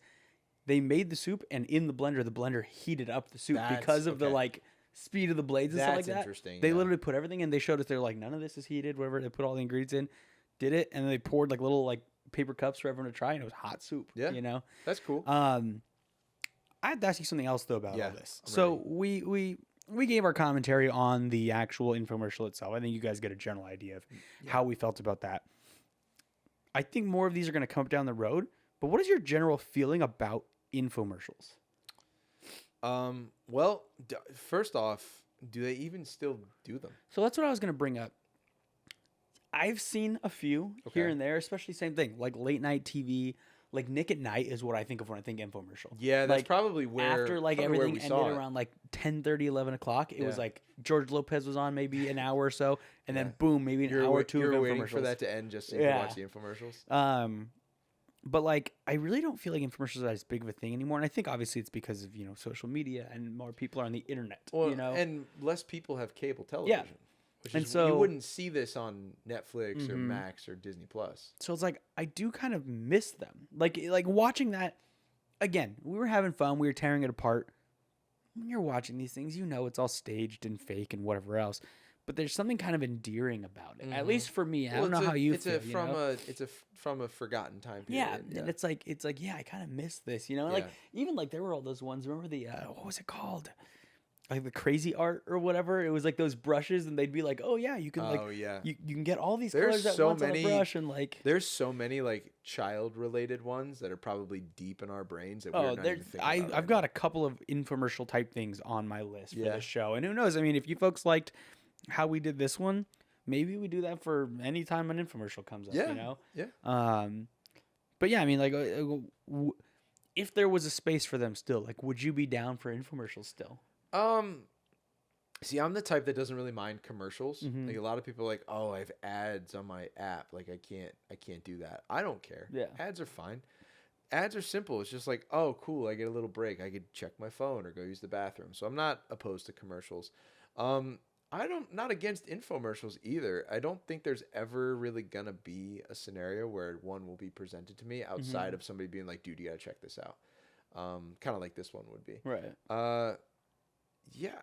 they made the soup, and in the blender heated up the soup because of the like speed of the blades and stuff like That's that. interesting, They yeah. literally put everything in. They showed us. They're like, none of this is heated. Whatever. They put all the ingredients in, did it, and then they poured like little like paper cups for everyone to try, and it was hot soup. Yeah. You know. That's cool. I had to ask you something else though about all this. So we gave our commentary on the actual infomercial itself. I think you guys get a general idea of how we felt about that. I think more of these are going to come down the road. But what is your general feeling about infomercials? Well, first off, do they even still do them? So that's what I was going to bring up. I've seen a few here Okay. and there, especially same thing, like late night TV. Like Nick at Night is what I think of when I think infomercial. Yeah, that's like, probably where after like probably where everything we saw ended it. around like 10:30, 11 o'clock. It was Yeah. like George Lopez was on maybe an hour or so, and Yeah. then boom, maybe an hour or two you of were infomercials. waiting for that to end just so you Yeah. could watch the infomercials. But like I really don't feel like infomercials are as big of a thing anymore, and I think obviously it's because of social media and more people are on the internet. Well, you know, and less people have cable television. Which And is, so- you wouldn't see this on Netflix or Mhm. Max or Disney Plus. so it's like I do kind of miss them. Like watching that again. We were having fun. We were tearing it apart. When you're watching these things, it's all staged and fake and whatever else. But there's something kind of endearing about it. At least for me. I don't know how you feel. From a forgotten time period. Yeah, and it's like yeah, I kind of miss this, Like even like there were all those ones. Remember the what was it called? Like the crazy art or whatever. It was like those brushes, and they'd be like, "Oh yeah, you can you can get all these colors at once on a brush," and like there's so many like child related ones that are probably deep in our brains that we're not even thinking about. I've got a couple of infomercial type things on my list for Yeah. this show, and who knows? I mean, if you folks liked how we did this one, maybe we do that for any time an infomercial comes up. Yeah. Yeah. But yeah, I mean, like, if there was a space for them still, like, would you be down for infomercials still? See, I'm the type that doesn't really mind commercials. Mhm. Like a lot of people are like, "Oh, I have ads on my app. Like I can't do that." I don't care. Yeah. Ads are fine. Ads are simple. It's just like, "Oh, cool, I get a little break. I could check my phone or go use the bathroom." So I'm not opposed to commercials. Not against infomercials either. I don't think there's ever really gonna be a scenario where one will be presented to me outside of somebody being like, "Dude, you gotta check this out." Kind of like this one would be. Right. Yeah,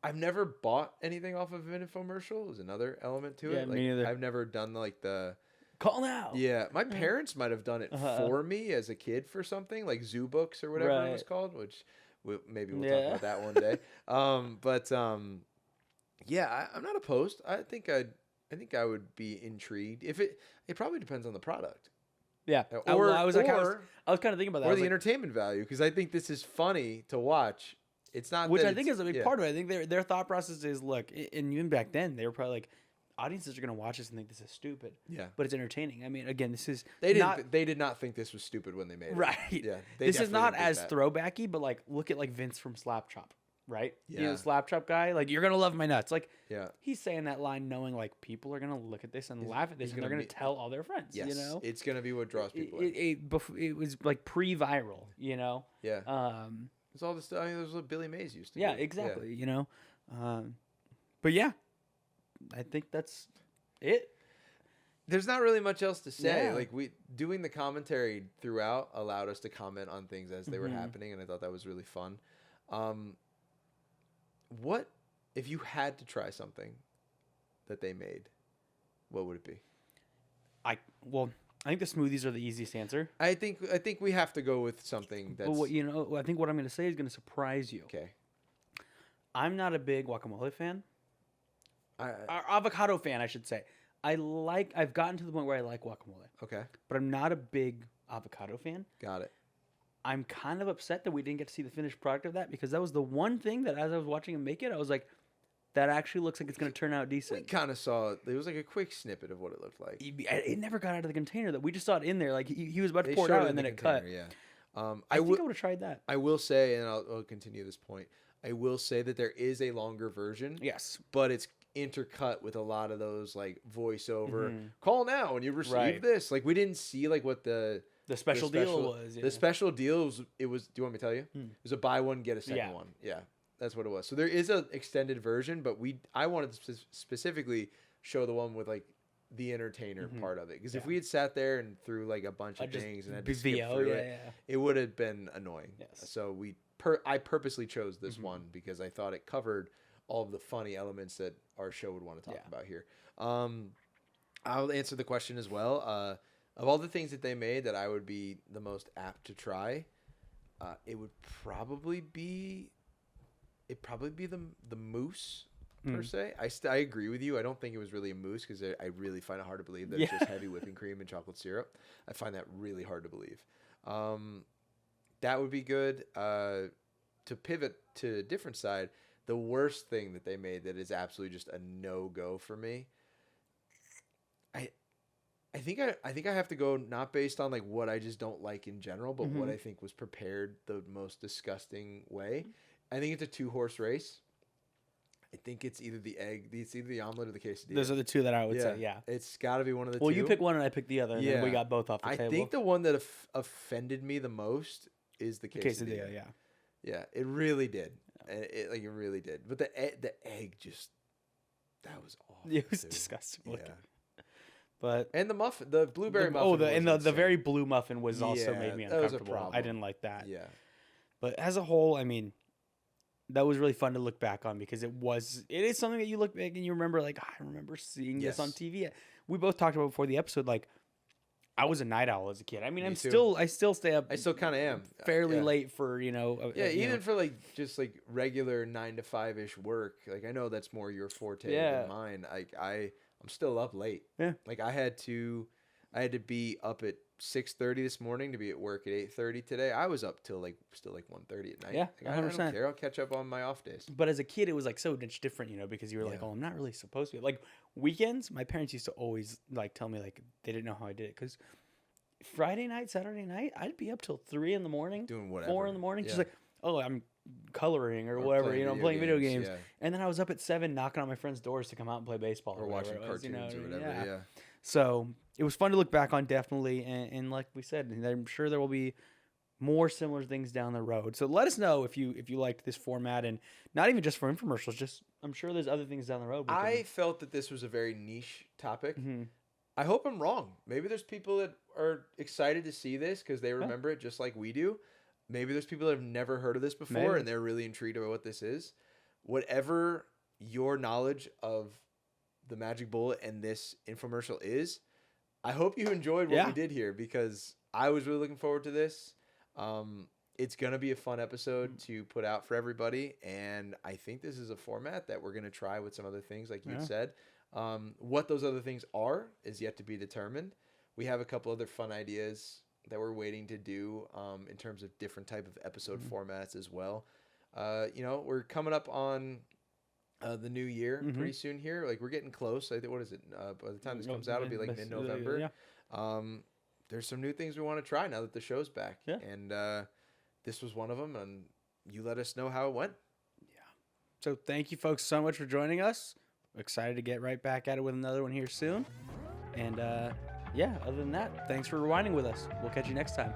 I've never bought anything off of an infomercial. Is another element to it. Yeah, Like, me neither. I've never done like the Call now. Yeah, my parents might have done it for me as a kid for something like Zoo Books or whatever it was Right. called, which maybe we'll Yeah. talk about that one day. Yeah, I'm not opposed. I think I would be intrigued. If it probably depends on the product. Yeah. I Or was kind of thinking about that. I or was the like, entertainment value, because I think this is funny to watch. It's not which that I think it's- is a big yeah. part of it. I think their thought process is, look, and even back then, they were probably like, audiences are going to watch this and think this is stupid. Yeah. But it's entertaining. I mean, again, this is They not did not think this was stupid when they made it. right. Yeah. They This is definitely not didn't think as that. throwbacky, but like, look at like Vince from Slap Chop, right? You know, Yeah. the Slap Chop guy. Like, you're gonna love my nuts. Like, Yeah. he's saying that line knowing like people are gonna look at this and laugh at this, he's and they're gonna gonna be- tell all their friends. Yes. You know, It's gonna be what draws people in. it was like pre-viral. You know. Yeah. It's all the stuff. I mean, there's what Billy Mays used to Yeah, do. exactly. You know, but yeah, I think that's it. There's not really much else to say. Yeah. Like we doing the commentary throughout allowed us to comment on things as they were Mhm. happening, and I thought that was really fun. What if you had to try something that they made? What would it be? I think the smoothies are the easiest answer. I think we have to go with something that's But I think what I'm going to say is going to surprise you. okay. I'm not a big guacamole fan. I, Or avocado fan, I should say. I've gotten to the point where I like guacamole, okay, but I'm not a big avocado fan. got it. I'm kind of upset that we didn't get to see the finished product of that, because that was the one thing that as I was watching him make it, I was like, that actually looks like it's going to turn out We decent. kind of saw it. It was like a quick snippet of what it looked like. It never got out of the container. That we just saw it in there. Like he was about to They pour it showed out, in and the then it container, cut. Yeah. I think I would have tried that. I will say, and I'll continue this point. I will say that there is a longer version. Yes. But it's intercut with a lot of those voiceover. Mhm. Call now when you receive Right. this. Like we didn't see what the special deal was. Yeah. The special deal was. It was. Do you want me to tell you? It was a buy one get a second Yeah. one. Yeah, that's what it was. So there is an extended version, but I wanted to specifically show the one with the entertainer part of it, because if we had sat there and threw a bunch of things and had to skip through it, it would have been annoying. Yes. So I purposely chose this one because I thought it covered all of the funny elements that our show would want to talk about here. I'll answer the question as well. Of all the things that they made that I would be the most apt to try, it would probably be the mousse per se. I agree with you. I don't think it was really a mousse because I really find it hard to believe that it's just heavy whipping cream and chocolate syrup. I find that really hard to believe. That would be good. To pivot to a different side, the worst thing that they made that is absolutely just a no-go for me. I think I have to go not based on what I just don't like in general, but what I think was prepared the most disgusting way. I think it's a 2-horse race. I think it's either the omelet or the quesadilla. Those are the two that I would say. Yeah. It's got to be one of the two. Well, you pick one and I pick the other. And Yeah. then we got both off the table. I think the one that offended me the most is the quesadilla. Quesadilla, yeah. Yeah, it really did. It really did. But the egg just, that was awful. It was dude. disgusting Yeah. looking. But And the muffin, the blueberry muffin. the very blue muffin was also Yeah, made me that was a uncomfortable. I problem. didn't like that. Yeah. But as a whole, I mean, that was really fun to look back on because it is something that you look back and you remember I remember seeing this on Yes. TV. We both talked about before the episode, I was a night owl as a kid. I mean, Me I too. still stay up. I still kind of am. fairly Yeah. late for Yeah, for just regular 9 to 5 ish work. I know that's more your forte than mine. I'm still up late. Yeah. I had to be up at 6:30 this morning to be at work at 8:30 today. I was up till still 1:30 at night. Yeah, I don't 100%. care. I'll catch up on my off days. But as a kid, it was so much different, because you were Yeah. oh, I'm not really supposed to be. Weekends, my parents used to always tell me they didn't know how I did it because Friday night, Saturday night, I'd be up till 3 in the morning, Doing whatever. 4 in the morning, just Yeah. I'm coloring or Or whatever, playing playing video games. yeah. And then I was up at 7 knocking on my friends' doors to come out and play baseball Or whatever watching it was, cartoons or whatever. yeah. Yeah. So it was fun to look back on, definitely. And like we said, I'm sure there will be more similar things down the road. So let us know if you liked this format, and not even just for infomercials. Just I'm sure there's other things down the road. I felt that this was a very niche topic. Mhm. I hope I'm wrong. Maybe there's people that are excited to see this because they remember it just like we do. Maybe there's people that have never heard of this before Maybe. and they're really intrigued about what this is. Whatever your knowledge of the Magic Bullet and this infomercial is, I hope you enjoyed what we did here because I was really looking forward to this. It's going to be a fun episode to put out for everybody, and I think this is a format that we're going to try with some other things like you said. What those other things are is yet to be determined. We have a couple other fun ideas that we're waiting to do in terms of different type of episode formats as well. We're coming up on the new year pretty soon here. We're getting close. I think, what is it? By the time this comes out, it'll be mid-November. Yeah. There's some new things we want to try now that the show's back. Yeah. And this was one of them, and you let us know how it went. So thank you folks so much for joining us. Excited to get right back at it with another one here soon. And other than that, thanks for rewinding with us. We'll catch you next time.